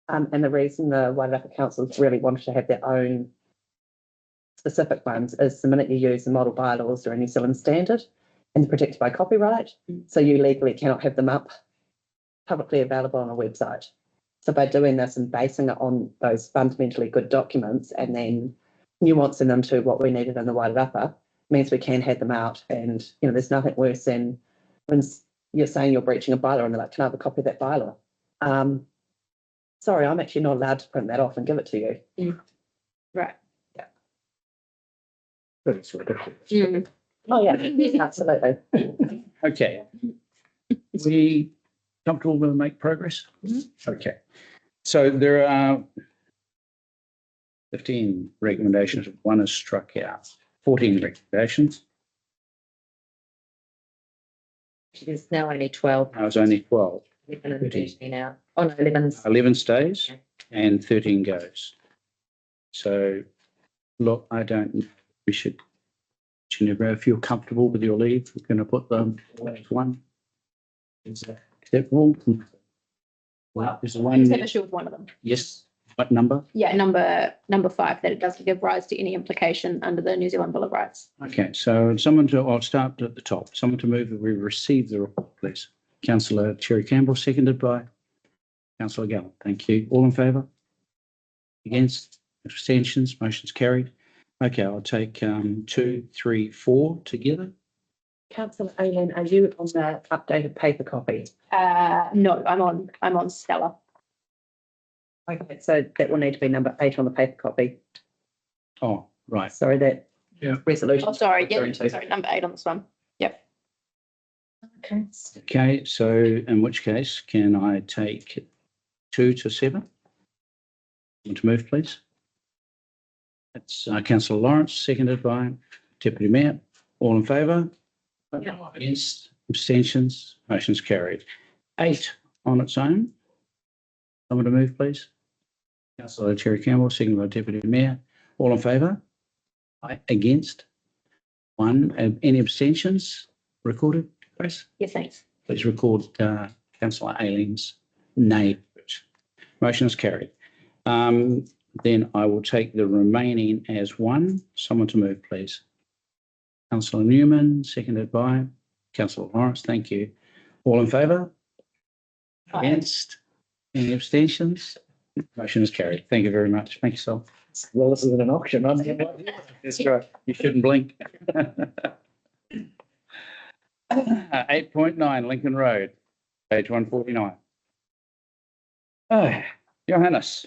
And the reason the Wairarapa councils really wanted to have their own specific ones is the minute you use the model bylaws or a New Zealand standard, and they're protected by copyright, so you legally cannot have them up publicly available on a website. So by doing this and basing it on those fundamentally good documents and then nuancing them to what we needed in the Wairarapa, means we can have them out. And there's nothing worse than when you're saying you're breaching a bylaw and they're like, can I have a copy of that bylaw? Sorry, I'm actually not allowed to print that off and give it to you. Right. Yeah. That's ridiculous. Mm. Oh yeah, absolutely. Okay. We comfortable to make progress? Okay. So there are 15 recommendations. One is struck out. 14 recommendations. There's now only 12. I was only 12. 11 and 13 now. Oh no, 11's 11 stays and 13 goes. So, look, I don't know. We should never feel comfortable with your leave. We're going to put them as one. Is that acceptable? Well, is the I one? just have issue with one of them. Yes. What number? Yeah, number 5, that it doesn't give rise to any implication under the New Zealand Bill of Rights. Okay, so I'll start at the top. Someone to move that we receive the report, please. Councillor Cherry Campbell, seconded by Councillor Gallant. Thank you. All in favour? Against? Abstentions? Motion's carried. Okay, I'll take 2, 3, 4 together. Councillor Aileen, are you on the updated paper copy? No, I'm on Stella. Okay, so that will need to be number 8 on the paper copy. Oh, right. Sorry, that Yeah. resolution. Oh, sorry. Yeah, Referring to. sorry, number 8 on this one. Yep. Okay. Okay, so in which case can I take 2 to 7? Want to move, please? That's Councillor Lawrence, seconded by Deputy Mayor. All in favour? Yeah. Against? Abstentions? Motion's carried. 8 on its own. Someone to move, please. Councillor Cherry Campbell, second by Deputy Mayor. All in favour? Aye. Against? 1. Any abstentions recorded, Grace? Yes, thanks. Please record Councillor Aileen's nay. Motion is carried. Then I will take the remaining as 1. Someone to move, please. Councillor Newman, seconded by Councillor Lawrence. Thank you. All in favour? Against? Any abstentions? Motion is carried. Thank you very much. Thank you, Sol. Well, this isn't an auction. That's right. You shouldn't blink. 8.9 Lincoln Road, page 149. Oh, Johannes.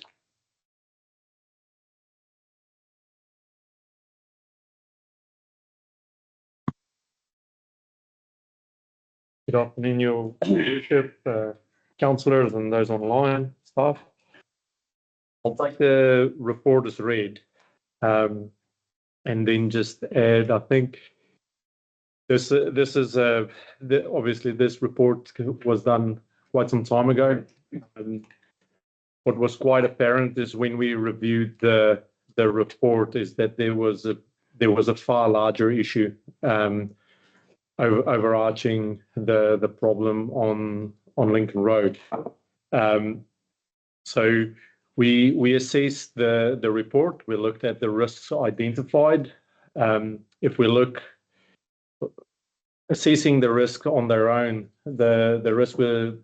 Good afternoon, your leadership, councillors and those online staff. I'll take the report as read, and then just add, I think this is obviously this report was done quite some time ago. What was quite apparent is when we reviewed the report is that there was a far larger issue overarching the problem on Lincoln Road. So we assessed the report. We looked at the risks identified. If we look assessing the risk on their own, the risks were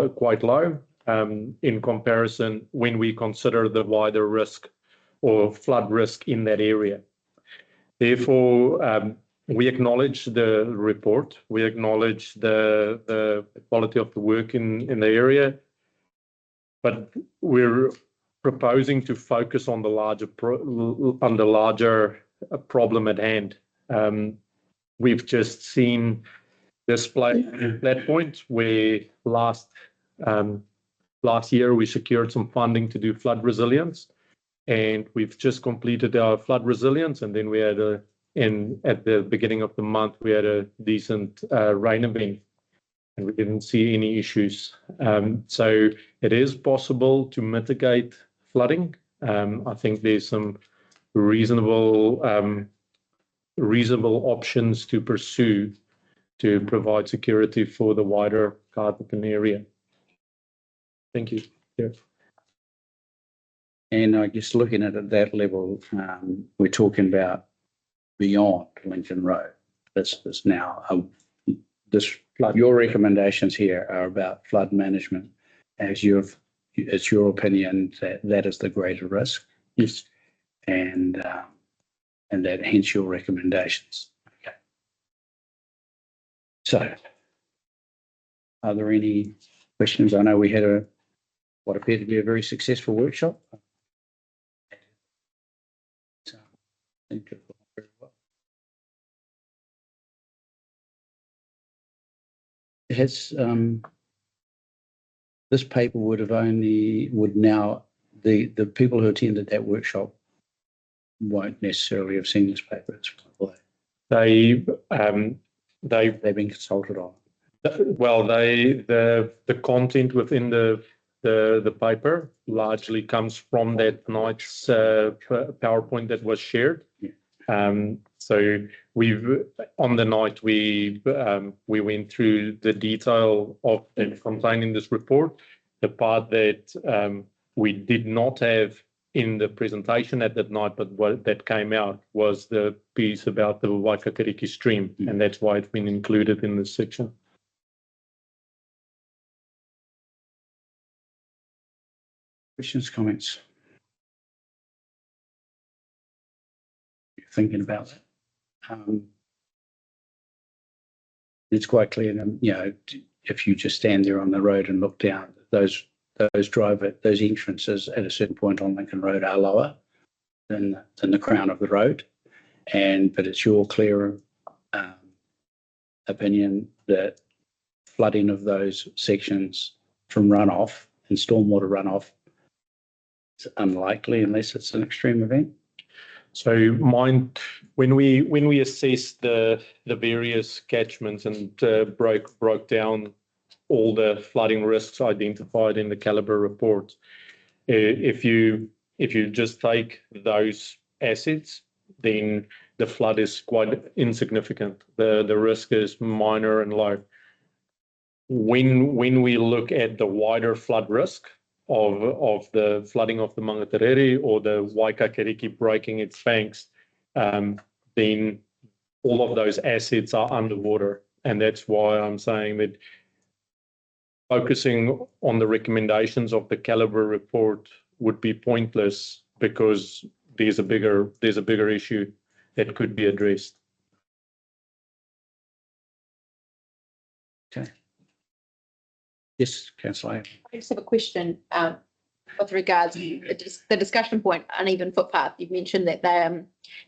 quite low in comparison when we consider the wider risk or flood risk in that area. Therefore, we acknowledge the report. We acknowledge the quality of the work in the area, but we're proposing to focus on the larger problem at hand. We've just seen this that point where last year we secured some funding to do flood resilience, and we've just completed our flood resilience, and then we had at the beginning of the month we had a decent rain event, and we didn't see any issues. So it is possible to mitigate flooding. I think there's some reasonable options to pursue to provide security for the wider Carterton area. Thank you. Yeah. And I guess looking at that level, we're talking about beyond Lincoln Road. This is now your recommendations here are about flood management as it's your opinion that is the greater risk. Yes. And that hence your recommendations. Okay. So are there any questions? I know we had what appeared to be a very successful workshop. So I think it went very well. Has this paper the people who attended that workshop won't necessarily have seen this paper. They've been consulted on. Well, the content within the paper largely comes from that night's PowerPoint that was shared. Yeah. So on the night we went through the detail of it contained in this report. The part that we did not have in the presentation at that night, but what that came out was the piece about the Waikakariki stream, and that's why it's been included in this section. Questions, comments? You're thinking about that. It's quite clear, if you just stand there on the road and look down, those entrances at a certain point on Lincoln Road are lower than the crown of the road, but it's your clear opinion that flooding of those sections from runoff and stormwater runoff is unlikely unless it's an extreme event. So when we assessed the various catchments and broke down all the flooding risks identified in the Calibre report, if you just take those assets, then the flood is quite insignificant. The risk is minor and low. When we look at the wider flood risk of the flooding of the Mangaterere or the Waikakeriki breaking its banks, then all of those assets are underwater. And that's why I'm saying that focusing on the recommendations of the Calibre report would be pointless, because there's a bigger issue that could be addressed. Okay. Yes, Councillor. I just have a question with regards to the discussion point, uneven footpath. You've mentioned that they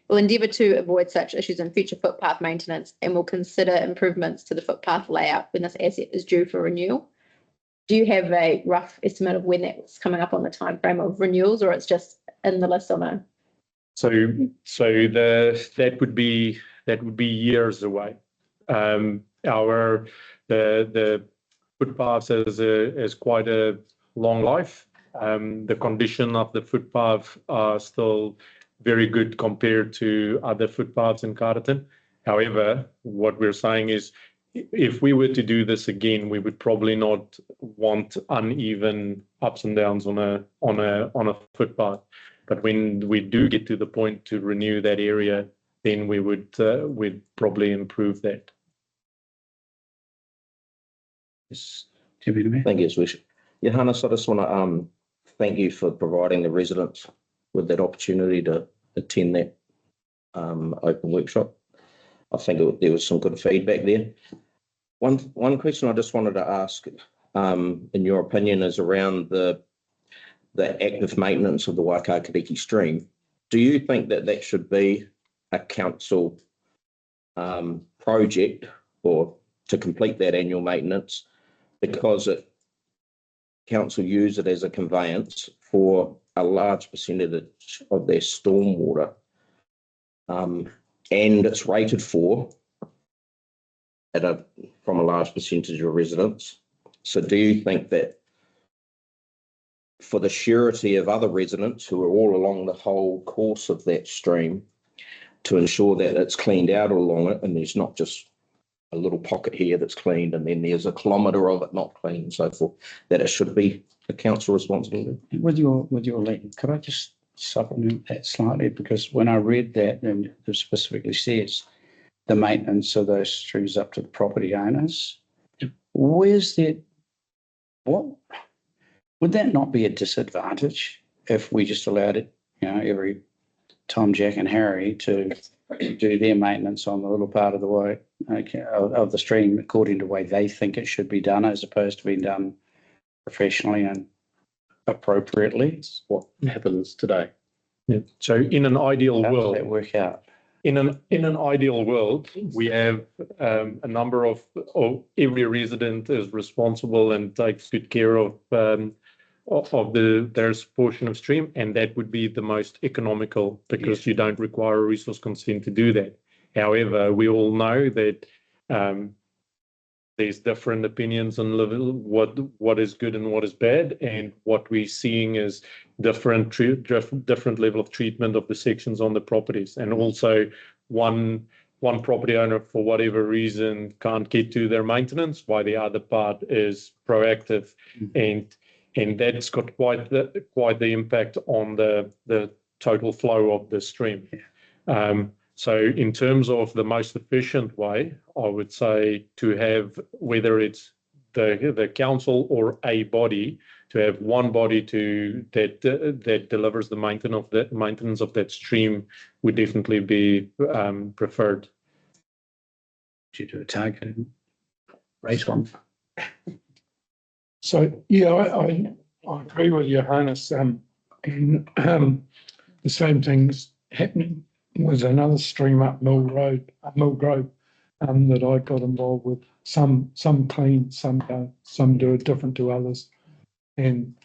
will endeavour to avoid such issues in future footpath maintenance and will consider improvements to the footpath layout when this asset is due for renewal. Do you have a rough estimate of when that's coming up on the timeframe of renewals, or it's just in the list or no? So that would be years away. The footpaths is quite a long life. The condition of the footpath are still very good compared to other footpaths in Carterton. However, what we're saying is, if we were to do this again, we would probably not want uneven ups and downs on a footpath. But when we do get to the point to renew that area, then we'd probably improve that. Yes, Deputy Mayor. Thank you, Swish. Johannes, I just want to thank you for providing the residents with that opportunity to attend that open workshop. I think there was some good feedback there. One question I just wanted to ask, in your opinion, is around the active maintenance of the Waikakeriki stream. Do you think that should be a council project, or to complete that annual maintenance, because council use it as a conveyance for a large percentage of their stormwater, and it's rated for from a large percentage of residents? So do you think that for the surety of other residents who are all along the whole course of that stream, to ensure that it's cleaned out along it, and there's not just a little pocket here that's cleaned and then there's a kilometre of it not clean and so forth, that it should be a council responsibility? With your leave, could I just supplement that slightly? Because when I read that, and it specifically says the maintenance of those streams up to the property owners, where's that? What would that not be a disadvantage if we just allowed it, every Tom, Jack and Harry to do their maintenance on the little part of the way, of the stream according to the way they think it should be done, as opposed to being done professionally and appropriately? It's what happens today. Yeah. So in an ideal world, how does that work out? In an ideal world, we have a number of every resident is responsible and takes good care of their portion of stream, and that would be the most economical, because you don't require a resource consent to do that. However, we all know that there's different opinions on what is good and what is bad, and what we're seeing is different level of treatment of the sections on the properties. And also one property owner, for whatever reason, can't get to their maintenance, while the other part is proactive. And that's got quite the impact on the total flow of the stream. So in terms of the most efficient way, I would say to have, whether it's the council or a body, to have one body that delivers the maintenance of that stream would definitely be preferred. Due to a target rate on. So, yeah, I agree with Johannes. And the same thing's happening with another stream up Mill Grove, that I got involved with. Some clean, some don't. Some do it different to others. And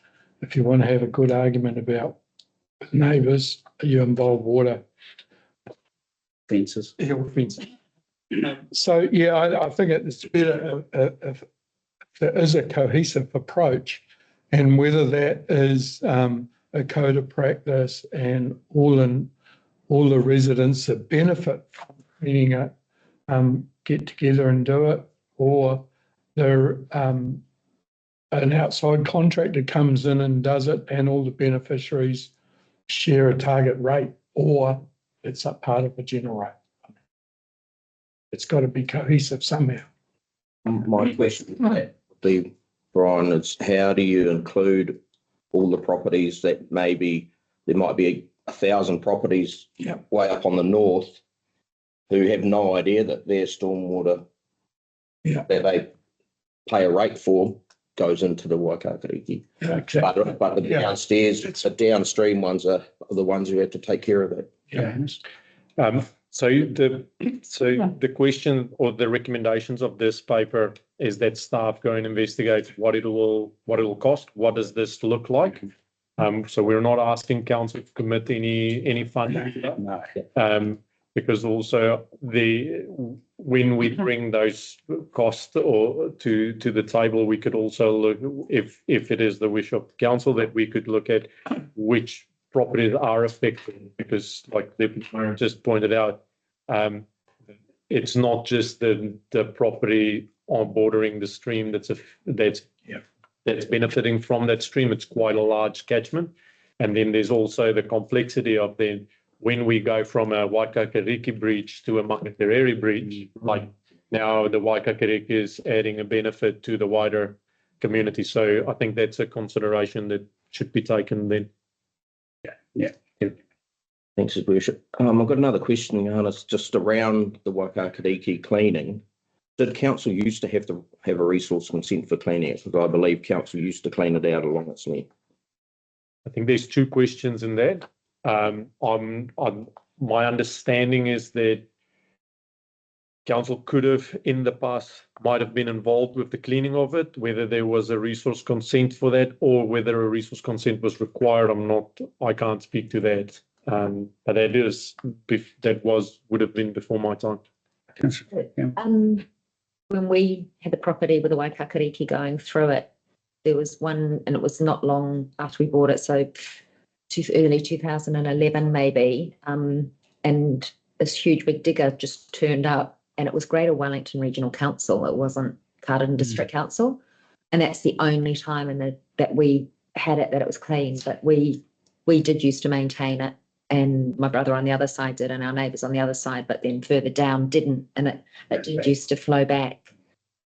if you want to have a good argument about neighbours, you involve water fences. hill fence. So, yeah, I think it's better if there is a cohesive approach, and whether that is a code of practice and all the residents that benefit from cleaning it get together and do it, or they're an outside contractor comes in and does it, and all the beneficiaries share a target rate, or it's a part of a general rate. It's got to be cohesive somehow. My question would be, Brian, is how do you include all the properties that maybe there might be 1,000 properties Yep. way up on the north who have no idea that their stormwater Yeah. that they pay a rate for goes into the Waikakariki. Yeah, exactly. But the Yeah. downstairs, the downstream ones are the ones who have to take care of it. Yeah. So the question or the recommendations of this paper is that staff go and investigate what it'll cost. What does this look like? So we're not asking council to commit any funding. No. Because also when we bring those costs or to the table, we could also look if it is the wish of council that we could look at which properties are affected, because like the mayor just pointed out, it's not just the property on bordering the stream that's benefiting from that stream. It's quite a large catchment, and then there's also the complexity of then when we go from a Waikakariki breach to a Makatereri breach, like now the Waikakariki is adding a benefit to the wider community. So I think that's a consideration that should be taken then. Yeah. Thanks, His Worship. I've got another question, Johannes, just around the Waikakariki cleaning. Did council used to have a resource consent for cleaning it? Because I believe council used to clean it out along its length. I think there's two questions in that. My understanding is that council could have in the past might have been involved with the cleaning of it, whether there was a resource consent for that or whether a resource consent was required. I can't speak to that. But would have been before my time. When we had the property with the Waikakariki going through it, there was one, and it was not long after we bought it, so early 2011 maybe, and this huge big digger just turned up, and it was Greater Wellington Regional Council. It wasn't Carterton District Council, and that's the only time that we had it that it was clean. But we did used to maintain it, and my brother on the other side did, and our neighbours on the other side, but then further down didn't, and it did used to flow back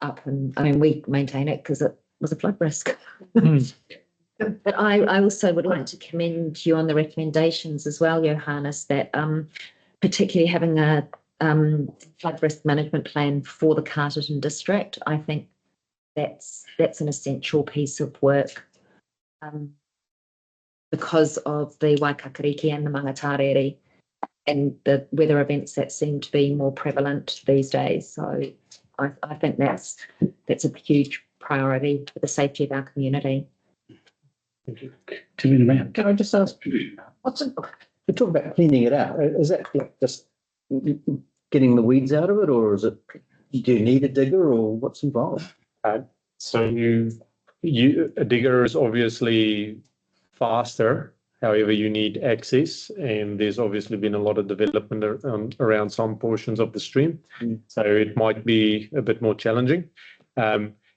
up. And I mean, we maintain it because it was a flood risk. But I also would like to commend you on the recommendations as well, Johannes, that particularly having a flood risk management plan for the Carterton district. I think that's an essential piece of work because of the Waikakariki and the Mangatarere and the weather events that seem to be more prevalent these days. So I think that's a huge priority for the safety of our community. Can I just ask, we talk about cleaning it out. Is that like just getting the weeds out of it, or is it, do you need a digger, or what's involved? So a digger is obviously faster. However, you need access, and there's obviously been a lot of development around some portions of the stream. So it might be a bit more challenging.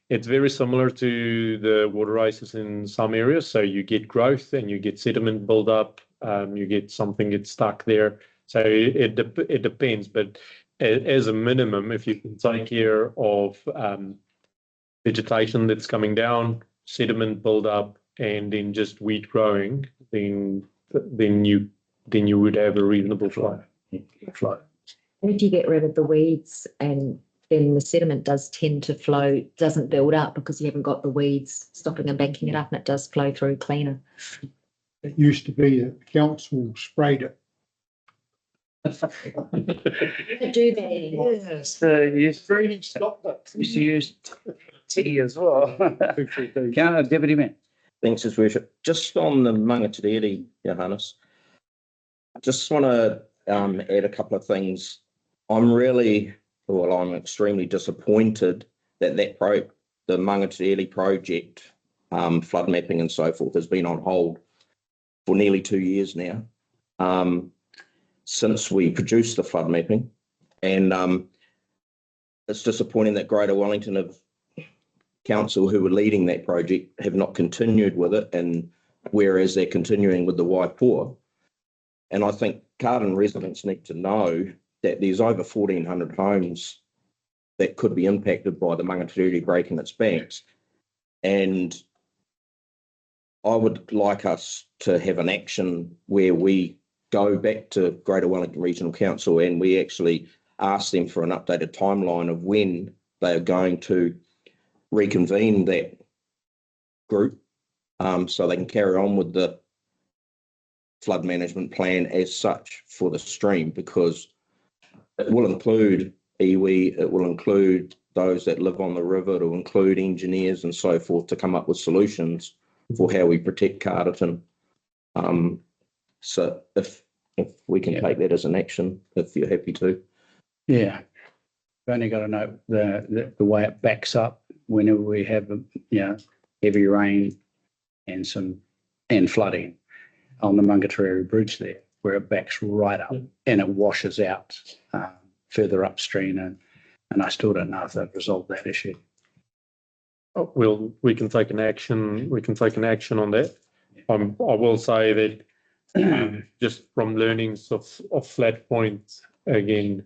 It's very similar to the water races in some areas. So you get growth and you get sediment build up. You get something gets stuck there. So it depends. But as a minimum, if you can take care of vegetation that's coming down, sediment build up, and then just weed growing, then you would have a reasonable flow. And if you get rid of the weeds, and then the sediment does tend to flow, doesn't build up because you haven't got the weeds stopping and banking it up, and it does flow through cleaner. It used to be that the council sprayed it. Do that. Yes, you stopped it. Used to use tea as well. Deputy Mayor. Thanks, His Worship. Just on the Mangatereri, Johannes, I just want to add a couple of things. I'm extremely disappointed that the Mangatiri project, flood mapping and so forth, has been on hold for nearly 2 years now, since we produced the flood mapping. And it's disappointing that Greater Wellington Council, who were leading that project, have not continued with it, and whereas they're continuing with the Waipoa. And I think Carterton residents need to know that there's over 1,400 homes that could be impacted by the Mangatiri breaking its banks. And I would like us to have an action where we go back to Greater Wellington Regional Council and we actually ask them for an updated timeline of when they are going to reconvene that group, so they can carry on with the flood management plan as such for the stream, because it will include iwi, it will include those that live on the river, it will include engineers and so forth to come up with solutions for how we protect Carterton. So if we can take that as an action, if you're happy to. Yeah. We've only got to note the way it backs up whenever we have, heavy rain and flooding on the Mangatiri Bridge there, where it backs right up and it washes out further upstream, and I still don't know if they've resolved that issue. We can take an action. We can take an action on that. I will say that just from learnings of Flat Point again,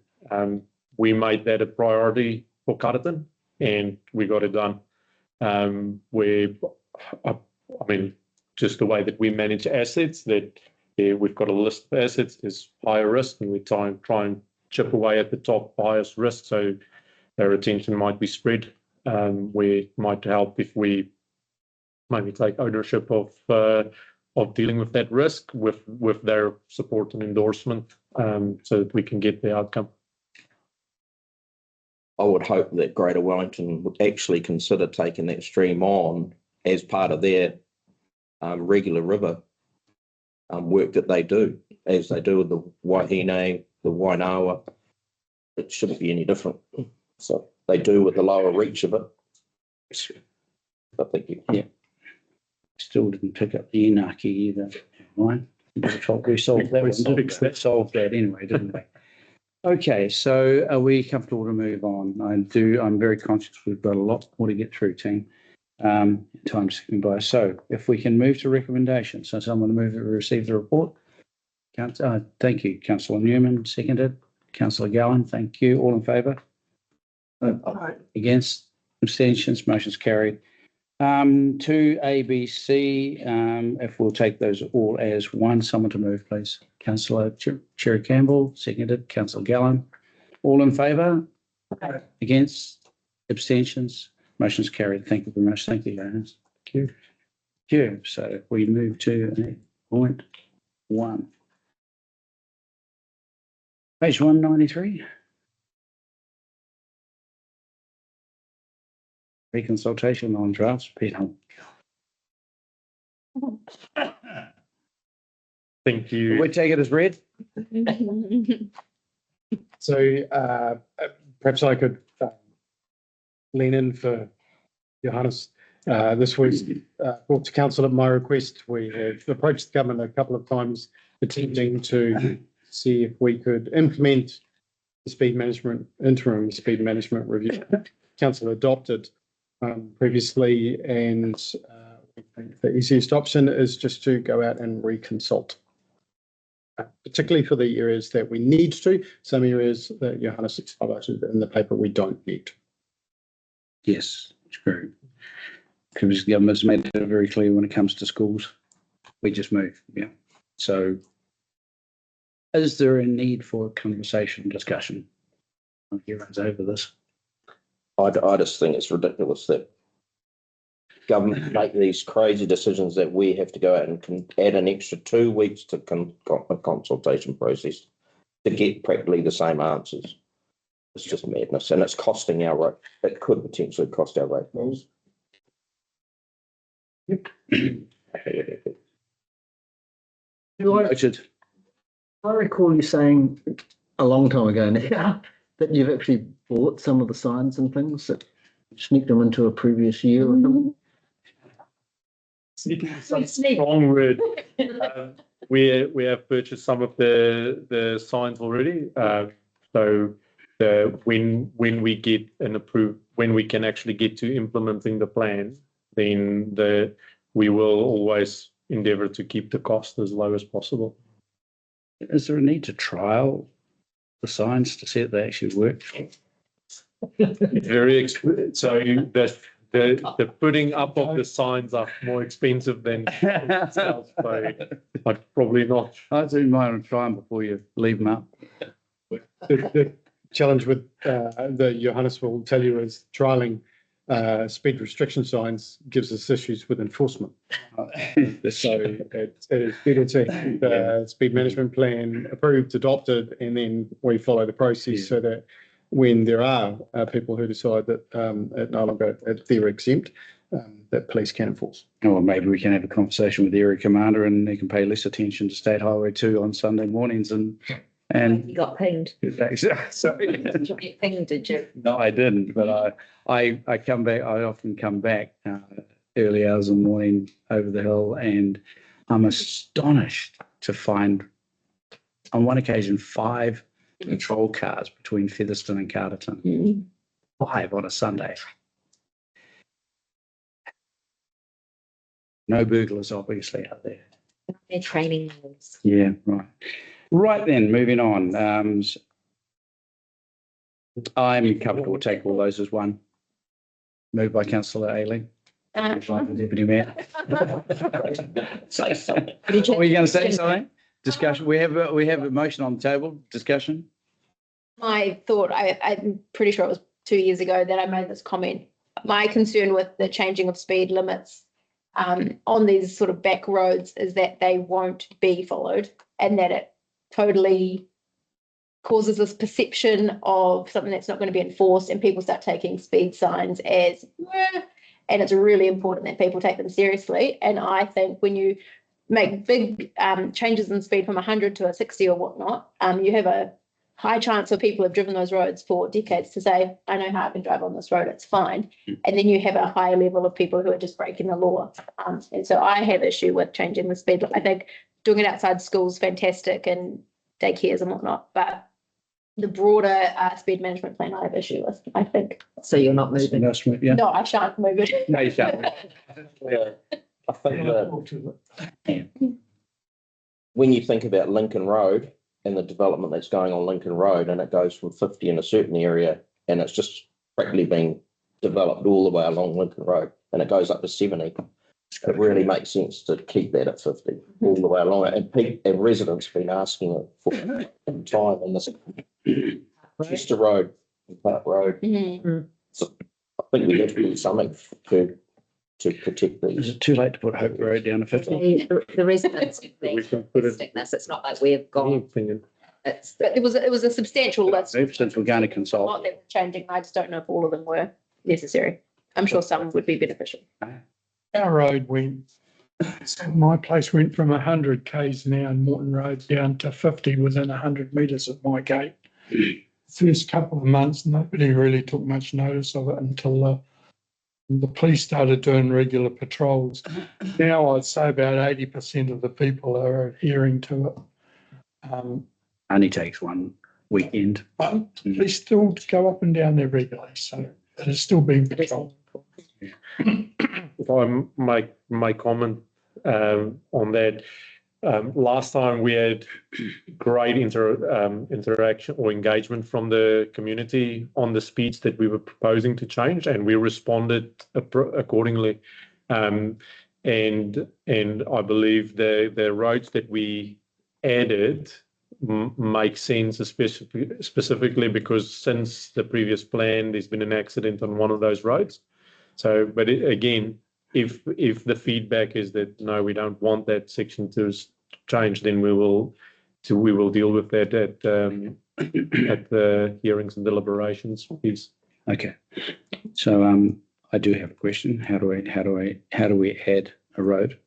we made that a priority for Carterton, and we got it done. Just the way that we manage assets, that we've got a list of assets is higher risk, and we try and chip away at the top highest risk, so their attention might be spread. Where it might help if we maybe take ownership of dealing with that risk with their support and endorsement, so that we can get the outcome. I would hope that Greater Wellington would actually consider taking that stream on as part of their regular river work that they do, as they do with the Wahine, the Wainawa. It shouldn't be any different. So they do with the lower reach of it. But thank you. Yeah. Still didn't pick up the Inaki either. Mine. We solved that one. That solved that anyway, didn't we? Okay, so are we comfortable to move on? I'm very conscious we've got a lot more to get through, team. Time's ticking by. So if we can move to recommendations. So someone move that we receive the report. Thank you, Councillor Newman. Seconded. Councillor Gowan, thank you. All in favour? Against? Abstentions? Motion's carried. 2A, B, C, if we'll take those all as one. Someone to move, please. Councillor Cherry Campbell, seconded. Councillor Gallen. All in favour? Against? Abstentions? Motion's carried. Thank you very much. Thank you, Johannes. Thank you. Thank you. So we move to 8.1. Page 193. Reconsultation on drafts penal. Thank you. We take it as read. So perhaps I could lean in for Johannes. This was brought to council at my request. We have approached the government a couple of times attempting to see if we could implement the interim speed management review council adopted previously, and we think the easiest option is just to go out and reconsult, particularly for the areas that we need to. Some areas that Johannes highlighted in the paper we don't need. Yes, true. Because the government's made it very clear when it comes to schools, we just move. Yeah. So, is there a need for a conversation, discussion? Everyone's over this. I just think it's ridiculous that government make these crazy decisions that we have to go out and can add an extra 2 weeks to a consultation process to get practically the same answers. It's just madness, and it's costing our rate. It could potentially cost our rate bills. Richard. I recall you saying a long time ago now that you've actually bought some of the signs and things that sneaked them into a previous year or something. Strong word. We have purchased some of the signs already. So when we get when we can actually get to implementing the plan, then we will always endeavour to keep the cost as low as possible. Is there a need to trial the signs to see if they actually work? Very so the putting up of the signs are more expensive than itself, so I'd probably not. I'd do mine try them before you leave them up. The challenge with the Johannes will tell you is trialling speed restriction signs gives us issues with enforcement. So it is better to have the speed management plan approved, adopted, and then we follow the process so that when there are people who decide that it no longer they're exempt, that police can enforce. Or maybe we can have a conversation with the area commander and they can pay less attention to State Highway 2 on Sunday mornings and You got pinged. sorry. Did you get pinged, did you? No, I didn't, but I come back. I often come back early hours in the morning over the hill, and I'm astonished to find on one occasion 5 patrol cars between Featherston and Carterton. 5 on a Sunday. No burglars, obviously, out there. They're training rules. Yeah, right. Right then, moving on. I'm comfortable to take all those as one. Moved by Councillor Ailing. Deputy Mayor. Say something. Were you going to say something? Discussion. We have a motion on the table. Discussion. My thought, I'm pretty sure it was 2 years ago that I made this comment. My concern with the changing of speed limits on these sort of back roads is that they won't be followed and that it totally causes this perception of something that's not going to be enforced and people start taking speed signs as, and it's really important that people take them seriously. And I think when you make big changes in speed from 100 to a 60 or whatnot, you have a high chance of people who have driven those roads for decades to say, I know how I can drive on this road, it's fine. And then you have a higher level of people who are just breaking the law. And so I have issue with changing the speed. I think doing it outside schools, fantastic, and daycares and whatnot, but the broader speed management plan I have issue with, I think. So you're not moving? Yeah. No, I shan't move it. No, you shan't. I think that when you think about Lincoln Road and the development that's going on Lincoln Road, and it goes from 50 in a certain area, and it's just practically being developed all the way along Lincoln Road, and it goes up to 70. It really makes sense to keep that at 50 all the way along. And residents have been asking it for some time in this Chester Road, Park Road. So I think we have to do something to protect Is these. it too late to put Hope Road down to 50? The residents of We can put it. this. It's not like we've My gone. opinion. It's But it was a substantial list. Since we're going to A lot consult. that were changing. I just don't know if all of them were necessary. I'm sure some would be beneficial. Our road went, my place went from 100 k's an hour in Morton Road down to 50 within 100 metres of my gate. First couple of months, nobody really took much notice of it until the police started doing regular patrols. Now I'd say about 80% of the people are adhering to it. Only takes one weekend. But they still go up and down there regularly, so it is still being patrolled. If I make my comment on that, last time we had great interaction or engagement from the community on the speeds that we were proposing to change, and we responded accordingly. And I believe the roads that we added make sense, specifically because since the previous plan, there's been an accident on one of those roads. So, but again, if the feedback is that no, we don't want that section to change, then we will deal with that at the hearings and deliberations piece. Okay. So I do have a question. How do we add a road?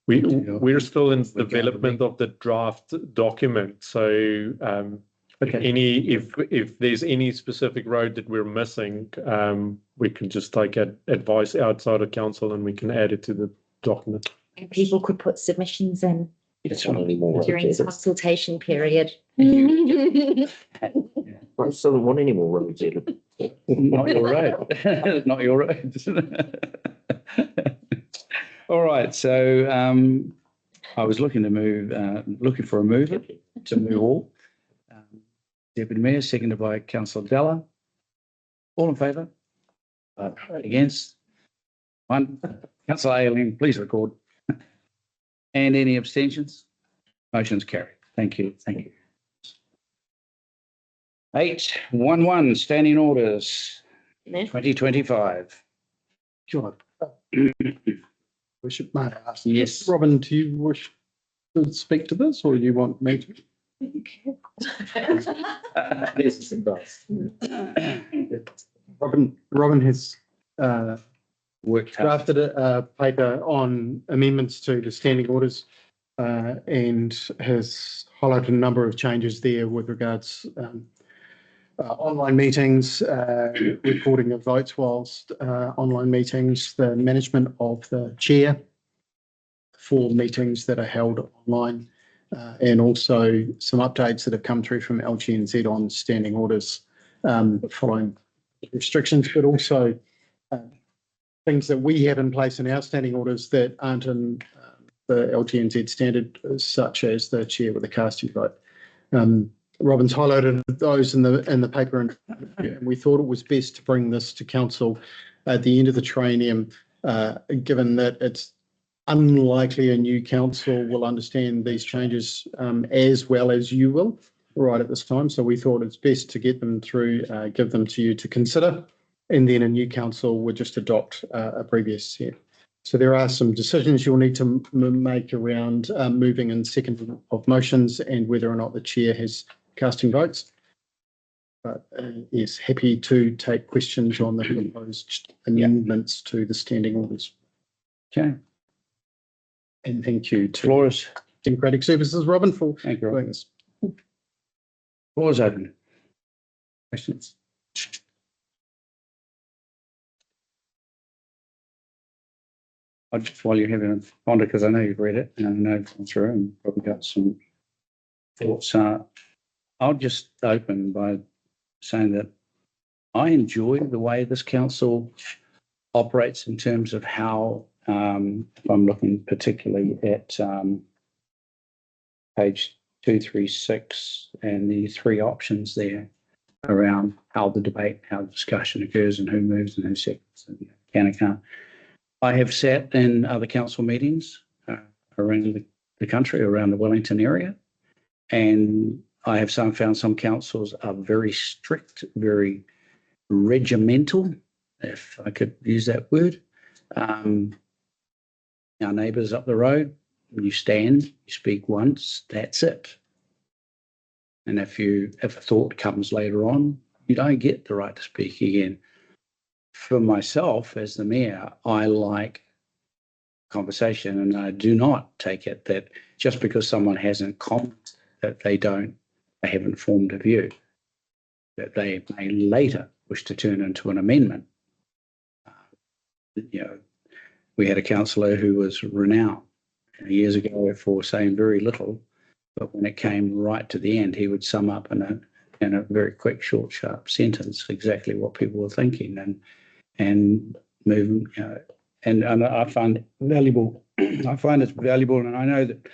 We're still in development of the draft document, so if there's any specific road that we're missing, we can just take advice outside of council and we can add it to the document. And people could put submissions in It's not anymore. during the consultation period. I still don't want any more roads added. Not your road. Not your road. All right, so I was looking for a mover to move all. Deputy Mayor, seconded by Councillor Della. All in favour? Against? One. Councillor Ailing, please record. And any abstentions? Motion's carried. Thank you. Thank you. 811, standing orders, 2025. Sure. May I ask? Yes. Robin, do you wish to speak to this or do you want me to? This is advice. Robin has Worked hard. drafted a paper on amendments to the standing orders and has highlighted a number of changes there with regards online meetings, recording of votes whilst online meetings, the management of the chair for meetings that are held online, and also some updates that have come through from LGNZ on standing orders following restrictions, but also things that we have in place in our standing orders that aren't in the LGNZ standard, such as the chair with a casting vote. Robin's highlighted those in the paper, and we thought it was best to bring this to council at the end of the triennium, given that it's unlikely a new council will understand these changes as well as you will right at this time. So we thought it's best to get them through, give them to you to consider, and then a new council would just adopt a previous set. So there are some decisions you'll need to make around moving and second of motions and whether or not the chair has casting votes. But is happy to take questions on the proposed amendments to the standing orders. Okay. And thank you to Floor is, Democratic Services, Robin, for thank you, doing Robin. this. Floor is open. Questions? I just, while you're having a ponder, because I know you've read it and I know you've gone through and probably got some thoughts. I'll just open by saying that I enjoy the way this council operates in terms of how, if I'm looking particularly at page 236 and the three options there around how the debate, how the discussion occurs and who moves and who seconds and can and can't. I have sat in other council meetings around the country, around the Wellington area, and I have found some councils are very strict, very regimental, if I could use that word. Our neighbours up the road, you stand, you speak once, that's it. And if a thought comes later on, you don't get the right to speak again. For myself, as the mayor, I like conversation, and I do not take it that just because someone hasn't commented that they haven't formed a view, that they may later wish to turn into an amendment. We had a councillor who was renowned years ago for saying very little, but when it came right to the end, he would sum up in a very quick, short, sharp sentence exactly what people were thinking and move. And I find it valuable. I find it's valuable, and I know that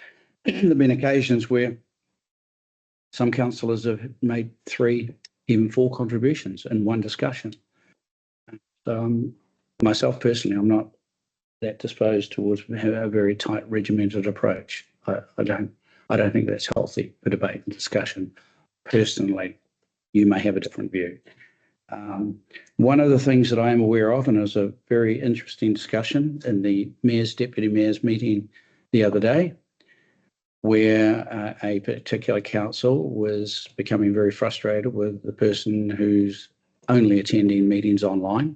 there have been occasions where some councillors have made 3, even 4 contributions in one discussion. So myself personally, I'm not that disposed towards a very tight regimented approach. I don't think that's healthy for debate and discussion. Personally, you may have a different view. One of the things that I am aware of, and it was a very interesting discussion in the Mayor's Deputy Mayor's meeting the other day, where a particular council was becoming very frustrated with the person who's only attending meetings online,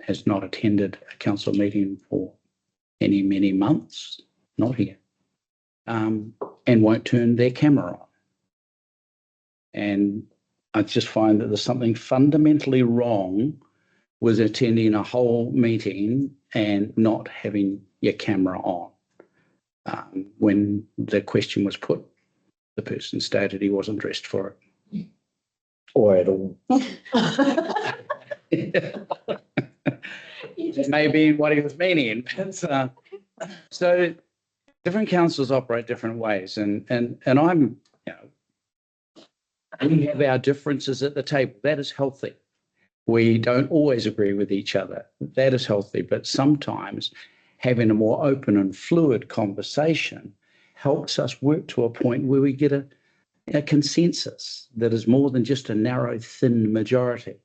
has not attended a council meeting for many months, not here, and won't turn their camera on. And I just find that there's something fundamentally wrong with attending a whole meeting and not having your camera on. When the question was put, the person stated he wasn't dressed for it. Or at all. Maybe what he was meaning. But, so different councils operate different ways, and I'm, we have our differences at the table. That is healthy. We don't always agree with each other. That is healthy, but sometimes having a more open and fluid conversation helps us work to a point where we get a consensus that is more than just a narrow, thin majority.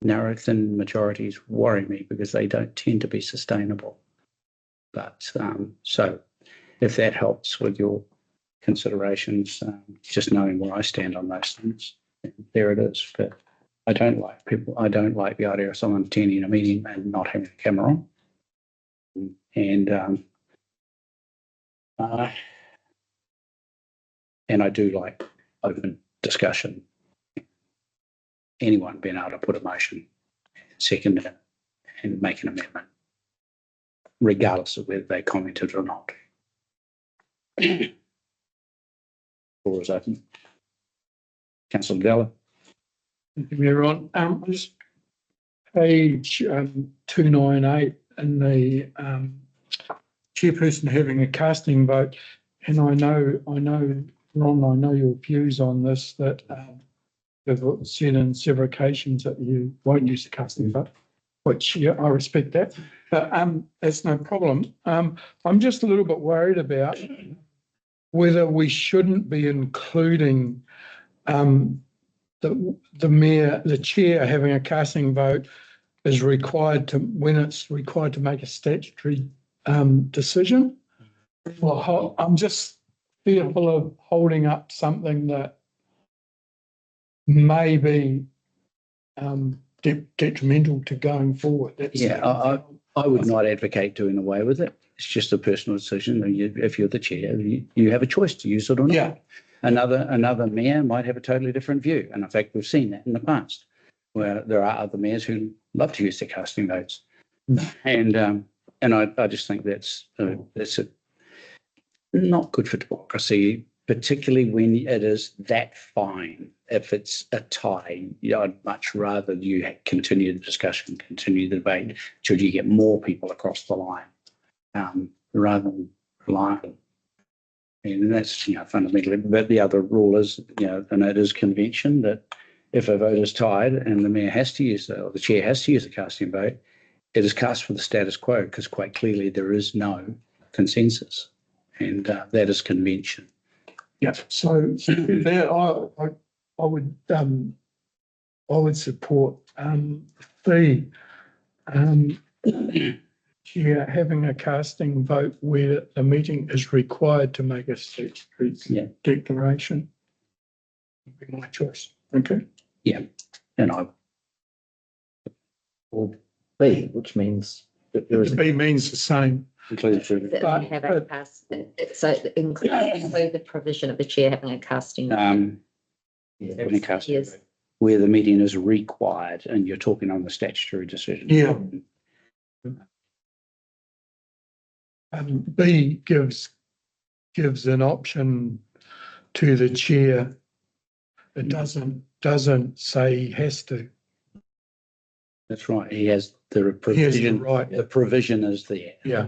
Narrow, thin majorities worry me because they don't tend to be sustainable. But so if that helps with your considerations, just knowing where I stand on those things, there it is. But I don't like the idea of someone attending a meeting and not having a camera on. And I do like open discussion. Anyone being able to put a motion, second it, and make an amendment, regardless of whether they commented or not. Floor is open. Councillor Della. Thank you, Mayor. Just page 298 and the chairperson having a casting vote. And I know, Ron, I know your views on this, that you've said in several occasions that you won't use the casting vote, which I respect that, but that's no problem. I'm just a little bit worried about whether we shouldn't be including the mayor, the chair having a casting vote is required to, when it's required to make a statutory decision. Well, I'm just fearful of holding up something that may be detrimental to going forward. I would not advocate doing away with it. It's just a personal decision. If you're the chair, you have a choice to use it or not. Yeah. Another mayor might have a totally different view. And in fact, we've seen that in the past, where there are other mayors who love to use their casting votes. And I just think that's not good for democracy, particularly when it is that fine. If it's a tie, I'd much rather you continue the discussion, continue the debate, should you get more people across the line, rather than rely on. And that's fundamentally. But the other rule is, and it is convention, that if a vote is tied and the mayor has to use or the chair has to use a casting vote, it is cast for the status quo because quite clearly there is no consensus, and that is convention. Yeah. So there, I would support the chair having a casting vote where the meeting is required to make a statutory declaration. Would be my choice. Okay. Yeah, and I. Or B, which means that there is. B means the same. That we have a cast, so include the provision of the chair having a casting. Having a casting vote where the meeting is required, and you're talking on the statutory decision. Yeah. B gives an option to the chair. It doesn't say he has to. That's right. He has the provision. Right. The provision is there. Yeah.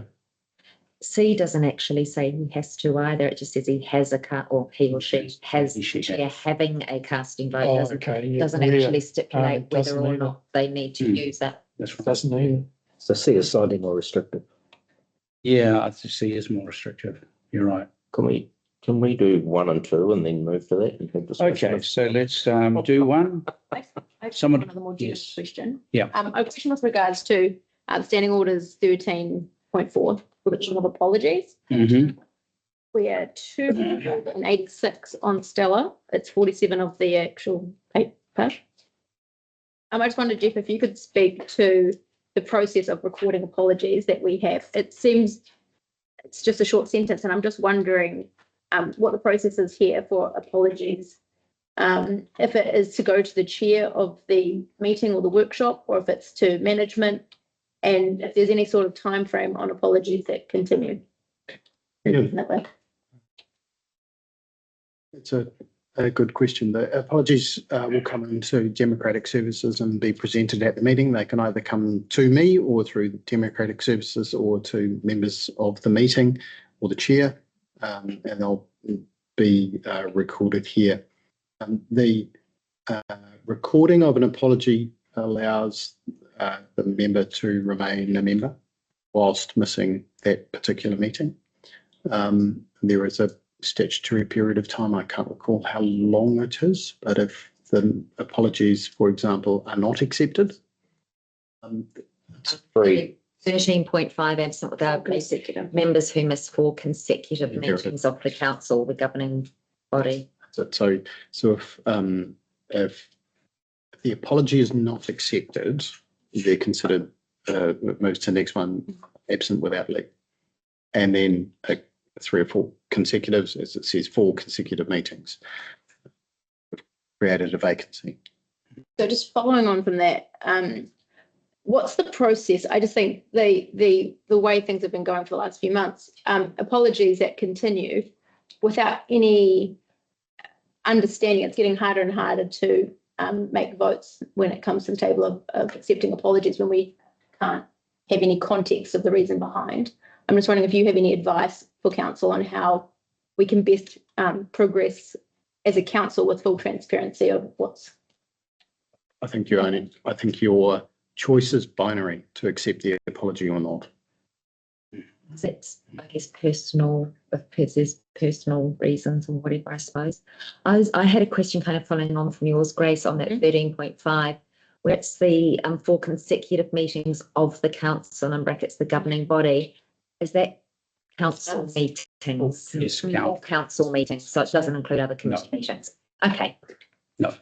C doesn't actually say he has to either. It just says he has or he or she has chair having a casting vote. Oh, doesn't doesn't actually stipulate whether or either. not they need to use that. That's right. Doesn't either. So C is slightly more restrictive. Yeah, I see is more restrictive. You're right. Can we do 1 and 2 and then move to that? And have Okay, so let's do one. Someone, Another more general yes. question. Yeah. A question with regards to standing orders 13.4, provision of apologies. Mm-hmm. We are 286 on Stella. It's 47 of the actual paper. I just wondered, Jeff, if you could speak to the process of recording apologies that we have. It seems it's just a short sentence, and I'm just wondering what the process is here for apologies. If it is to go to the chair of the meeting or the workshop, or if it's to management, and if there's any sort of time frame on apologies that continue. Definitely. It's a good question. The apologies will come into Democratic Services and be presented at the meeting. They can either come to me or through Democratic Services or to members of the meeting or the chair, and they'll be recorded here. The recording of an apology allows the member to remain a member whilst missing that particular meeting. There is a statutory period of time, I can't recall how long it is, but if the apologies, for example, are not accepted, It's free. 13.5 absent without members who miss 4 consecutive meetings of the council, the governing body. so if the apology is not accepted, they're considered moves to the next one, absent without leave, and then 3 or 4 consecutive, as it says, 4 consecutive meetings created a vacancy. So just following on from that, what's the process? I just think the way things have been going for the last few months, apologies that continue without any understanding. It's getting harder and harder to make votes when it comes to the table of accepting apologies when we can't have any context of the reason behind. I'm just wondering if you have any advice for council on how we can best progress as a council with full transparency of what's. I think your choice is binary to accept the apology or not. It's, I guess, personal, if there's personal reasons or whatever, I suppose. I had a question kind of following on from yours, Grace, on that 13.5, where it's the 4 consecutive meetings of the council, in brackets, the governing body. Is that council meetings? Yes, All council meetings, so it doesn't include other committee meetings. Okay. No.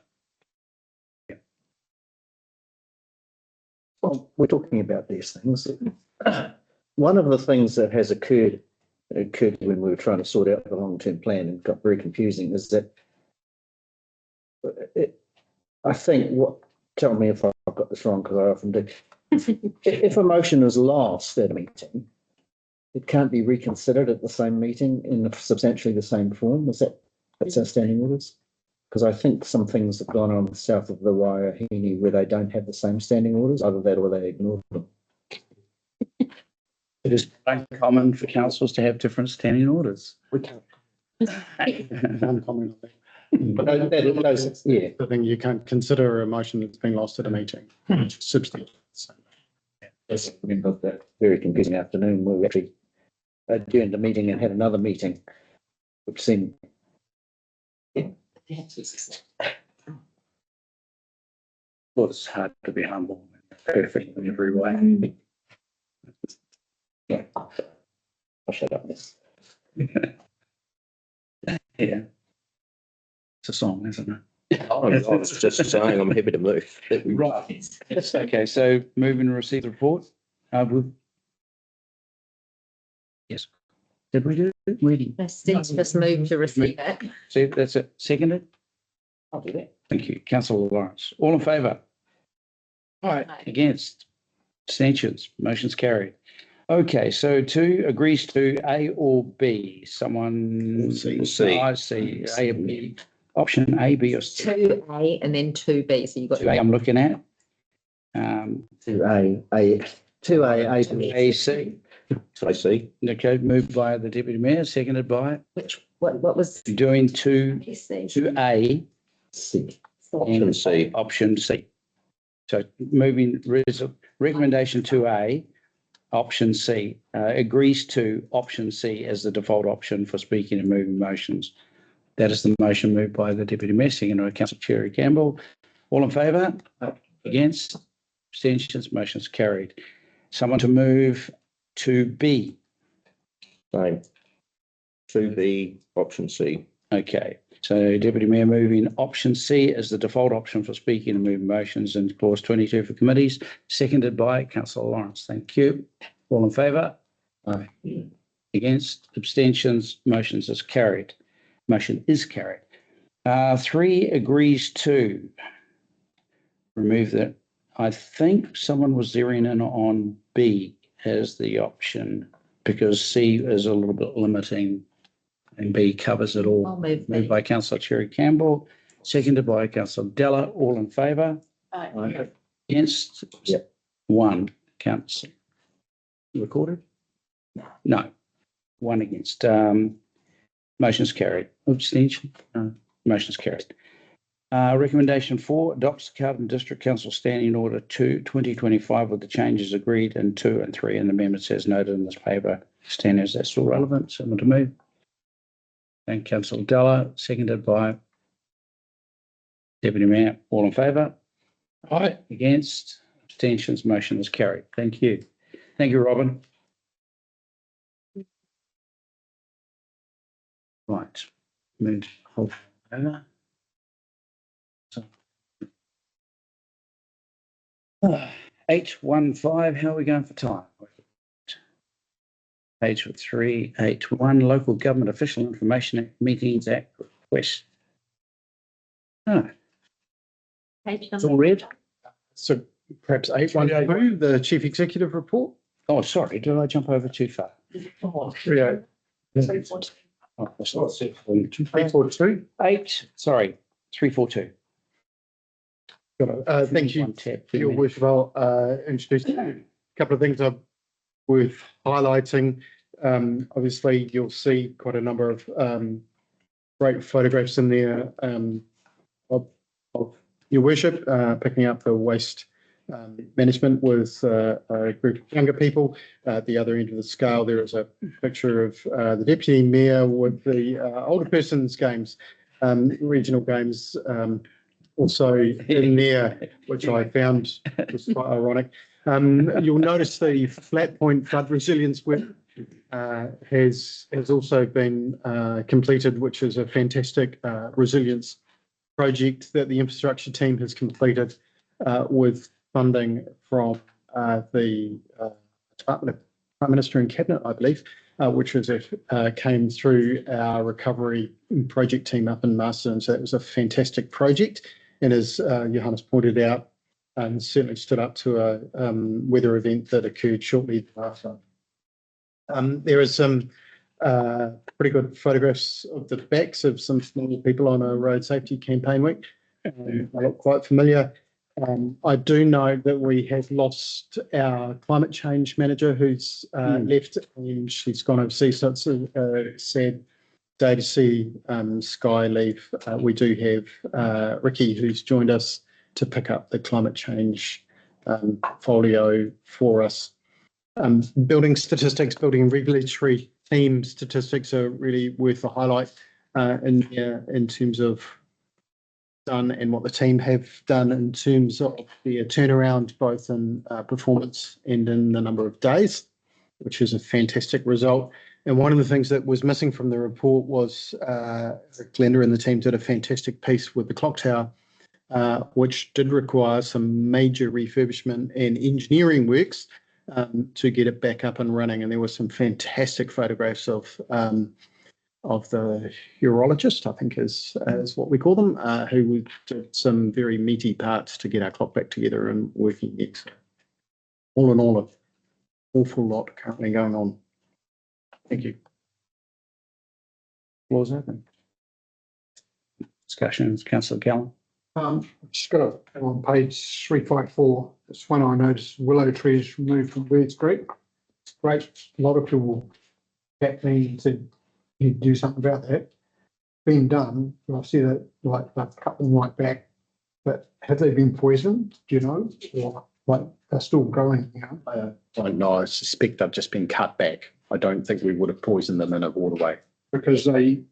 Well, we're talking about these things. One of the things that has occurred when we were trying to sort out the long-term plan and got very confusing is that I think tell me if I've got this wrong, because I often do. If a motion is lost at a meeting, it can't be reconsidered at the same meeting in substantially the same form. That's our standing orders? Because I think some things have gone on south of the Waihini where they don't have the same standing orders, either that or they ignore them. It is quite common for councils to have different standing orders. We can't comment on that. But I think you can't consider a motion that's been lost at a meeting. Substantial. I remember that very confusing afternoon where we actually adjourned a meeting and had another meeting, which seemed. Well, it's hard to be humble and perfect in every way. Yeah. I'll shut up. Yeah. It's a song, isn't it? I was just saying, I'm happy to move. Right. Okay, so moving to receive the report. Yes. Did we do it? Reading. Let's just move to receive it. See, that's it. Seconded? I'll do that. Thank you. Councillor Lawrence. All in favour? Aye. Against? Abstentions? Motion's carried. Okay, so 2 agrees to A or B. Someone? C. I see. A or B. Option A, B or C. 2A and then 2B. So you've got 2A I'm looking at. 2A, A, C. I see. Okay, moved by the Deputy Mayor, seconded by what was doing 2A C. Option C. option C. So moving recommendation 2A, option C, agrees to option C as the default option for speaking and moving motions. That is the motion moved by the Deputy Mayor, seconded by Councillor Cherry Campbell. All in favour? Against? Abstentions? Motion's carried. Someone to move to B. Same. 2B, option C. Okay, so Deputy Mayor moving option C as the default option for speaking and moving motions in clause 22 for committees, seconded by Councillor Lawrence. Thank you. All in favour? Aye. Against? Abstentions? Motion is carried. 3 agrees to remove that. I think someone was zeroing in on B as the option because C is a little bit limiting and B covers it all. I'll move Moved B. by Councillor Cherry Campbell, seconded by Councillor Della. All in favour? Aye. Against? Yep. 1. Councillor. Recorded? No. 1 against. Motion's carried. Abstention? No. Motion's carried. Recommendation 4, adopts the Carterton District Council Standing Order 2, 2025 with the changes agreed in 2 and 3 and the amendments as noted in this paper. Standards, that's still relevant. Someone to move. And Councillor Della, seconded by Deputy Mayor. All in favour? Aye. Against? Abstentions? Motion is carried. Thank you. Thank you, Robin. Right. Move over. 815, how are we going for time? Page 381, Local Government Official Information Meetings Act request. Oh, Page it's number. all red? So perhaps 812, the Chief Executive Report. Oh, sorry, did I jump over too far? Oh, 38. Oh, that's not 342. 342. Thank you One tab. for your worship. I'll introduce a couple of things worth highlighting. Obviously, you'll see quite a number of great photographs in there of your worship, picking up the waste management with a group of younger people. At the other end of the scale, there is a picture of the Deputy Mayor with the older persons games, regional games, also in there, which I found was quite ironic. You'll notice the flat point flood resilience work has also been completed, which is a fantastic resilience project that the infrastructure team has completed with funding from the Department of Prime Minister and Cabinet, I believe, which was came through our recovery project team up in Marsden. So that was a fantastic project. And as Johannes pointed out, certainly stood up to a weather event that occurred shortly after. There is some pretty good photographs of the backs of some small people on a road safety campaign week. They look quite familiar. I do know that we have lost our climate change manager who's left and she's gone overseas. So it's a sad day to see Sky leave. We do have Ricky who's joined us to pick up the climate change portfolio for us. Building statistics, building regulatory team statistics are really worth a highlight in terms of done and what the team have done in terms of the turnaround, both in performance and in the number of days, which is a fantastic result. And one of the things that was missing from the report was Glenda and the team did a fantastic piece with the clock tower, which did require some major refurbishment and engineering works to get it back up and running. And there were some fantastic photographs of the urologist, I think is what we call them, who did some very meaty parts to get our clock back together and working again. So all in all, an awful lot currently going on. Thank you. Floor's open. Discussions, Councillor Callan. Just got on page 354, it's when I noticed willow trees removed from Bird Street. It's great. A lot of people back me and said, you need to do something about that. Been done, but I see that like they've cut them right back. But have they been poisoned? Do you know? Or like they're still growing, you know? I don't know. I suspect they've just been cut back. I don't think we would have poisoned them in a waterway. Because they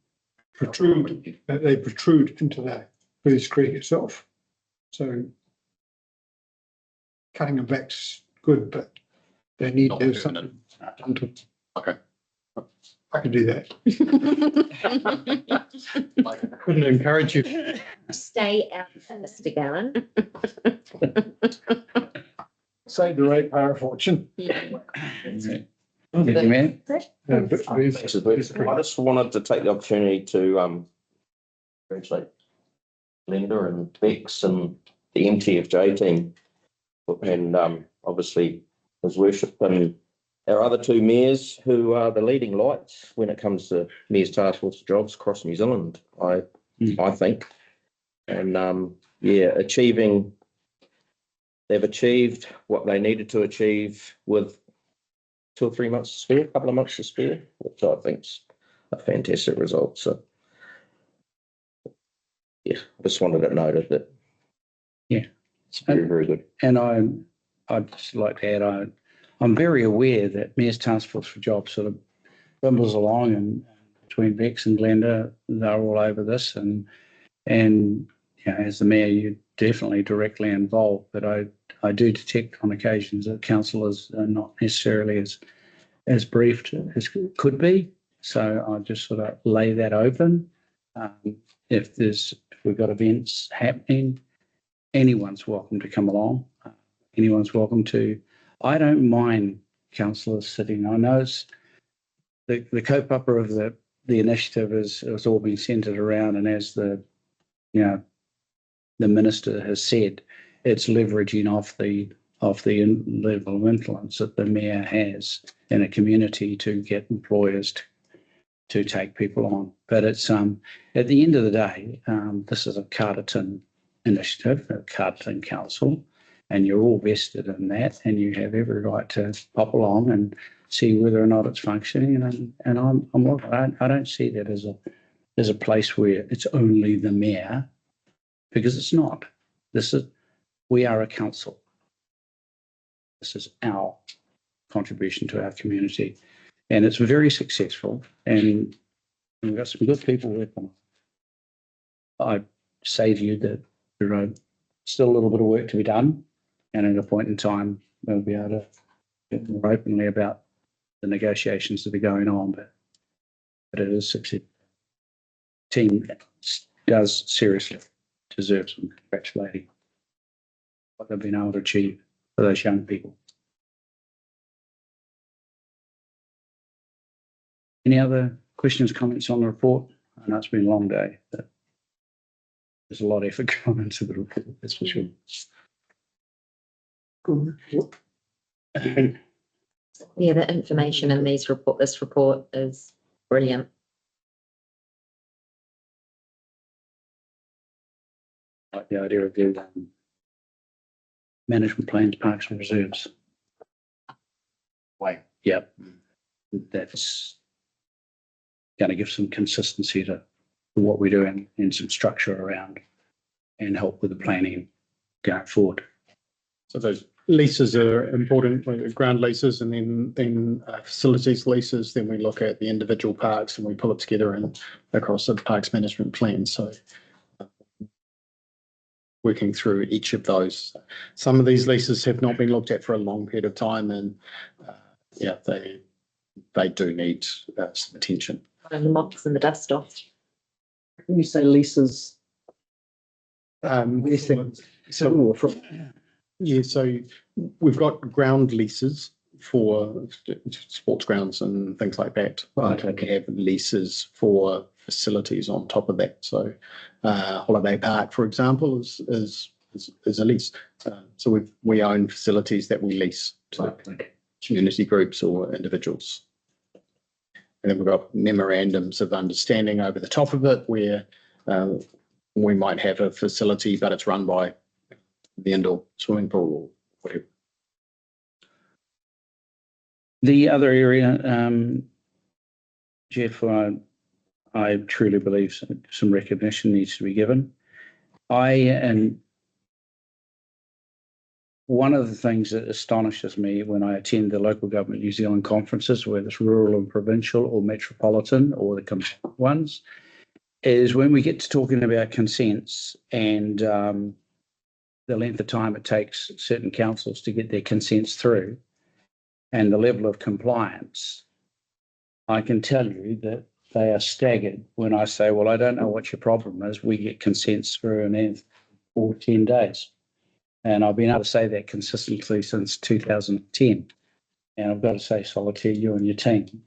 protrude into the Birds Creek itself. So cutting them back's good, but they need to have something done to them. Okay. I can do that. Couldn't encourage you. Stay out, Mr. Gallen. Save the ratepayer a fortune. Thank you, Matt. I just wanted to take the opportunity to congratulate Linda and Bex and the MTFJ team. And obviously His Worship and our other two mayors who are the leading lights when it comes to Mayor's Task Force jobs across New Zealand, I think. And they've achieved what they needed to achieve with 2 or 3 months to spare, a couple of months to spare, which I think's a fantastic result. So, yeah, just wanted it noted that. Yeah. It's very, very good. And I'd just like to add, I'm very aware that Mayor's Task Force for Jobs sort of bumbles along, and between Bex and Glenda, they're all over this. And you know, as the mayor, you're definitely directly involved, but I do detect on occasions that councillors are not necessarily as briefed as could be. So I just sort of lay that open. If we've got events happening, anyone's welcome to come along. Anyone's welcome to. I don't mind councillors sitting. I know it's the kaupapa of the initiative is all been centred around, and as the minister has said, it's leveraging off the level of influence that the mayor has in a community to get employers to take people on. But it's at the end of the day, this is a Carterton initiative, a Carterton council, and you're all vested in that, and you have every right to pop along and see whether or not it's functioning. And I don't see that as a place where it's only the mayor, because it's not. We are a council. This is our contribution to our community, and it's very successful. And we've got some good people working. I say to you that there are still a little bit of work to be done, and at a point in time, we'll be able to get more openly about the negotiations that are going on. But it is success. Team does seriously deserve some congratulating what they've been able to achieve for those young people. Any other questions, comments on the report? I know it's been a long day, but there's a lot of effort gone into the report, that's for sure. Yeah, the information in this report is brilliant. Like the idea of the management plans, parks and reserves. Way. Yep. That's going to give some consistency to what we're doing and some structure around, and help with the planning going forward. So those leases are important, ground leases, and then facilities leases. Then we look at the individual parks and we pull it together and across the parks management plan. So working through each of those. Some of these leases have not been looked at for a long period of time, and they do need some attention. And the mops and the dust off. When you say leases, So we've got ground leases for sports grounds and things like that. Right, We have leases for facilities on top of that. So Holiday Park, for example, is a lease. So we own facilities that we lease to community groups or individuals. And then we've got memorandums of understanding over the top of it, where we might have a facility, but it's run by the indoor swimming pool or whatever. The other area, Jeff, I truly believe some recognition needs to be given. One of the things that astonishes me when I attend the local government New Zealand conferences, whether it's rural and provincial or metropolitan or the combined ones, is when we get to talking about consents and the length of time it takes certain councils to get their consents through and the level of compliance. I can tell you that they are staggered when I say, well, I don't know what your problem is. We get consents through in 4 to 10 days. And I've been able to say that consistently since 2010. And I've got to say, Solitaire, you and your team,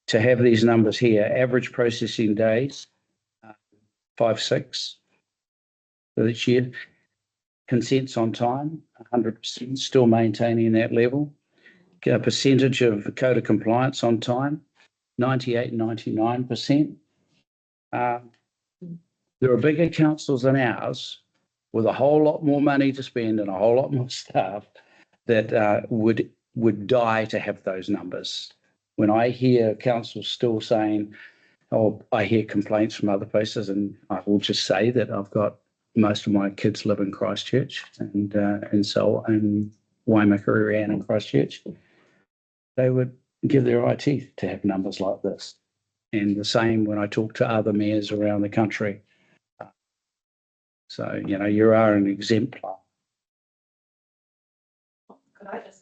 to have these numbers here, average processing days, 5-6 for each year, consents on time, 100%, still maintaining that level. A percentage of code of compliance on time, 98, 99%. There are bigger councils than ours with a whole lot more money to spend and a whole lot more staff that would die to have those numbers. When I hear councils still saying, oh, I hear complaints from other places, and I will just say that I've got most of my kids live in Christchurch and so in Waimakere and in Christchurch. They would give their eye teeth to have numbers like this. And the same when I talk to other mayors around the country. So, you are an exemplar. Could I just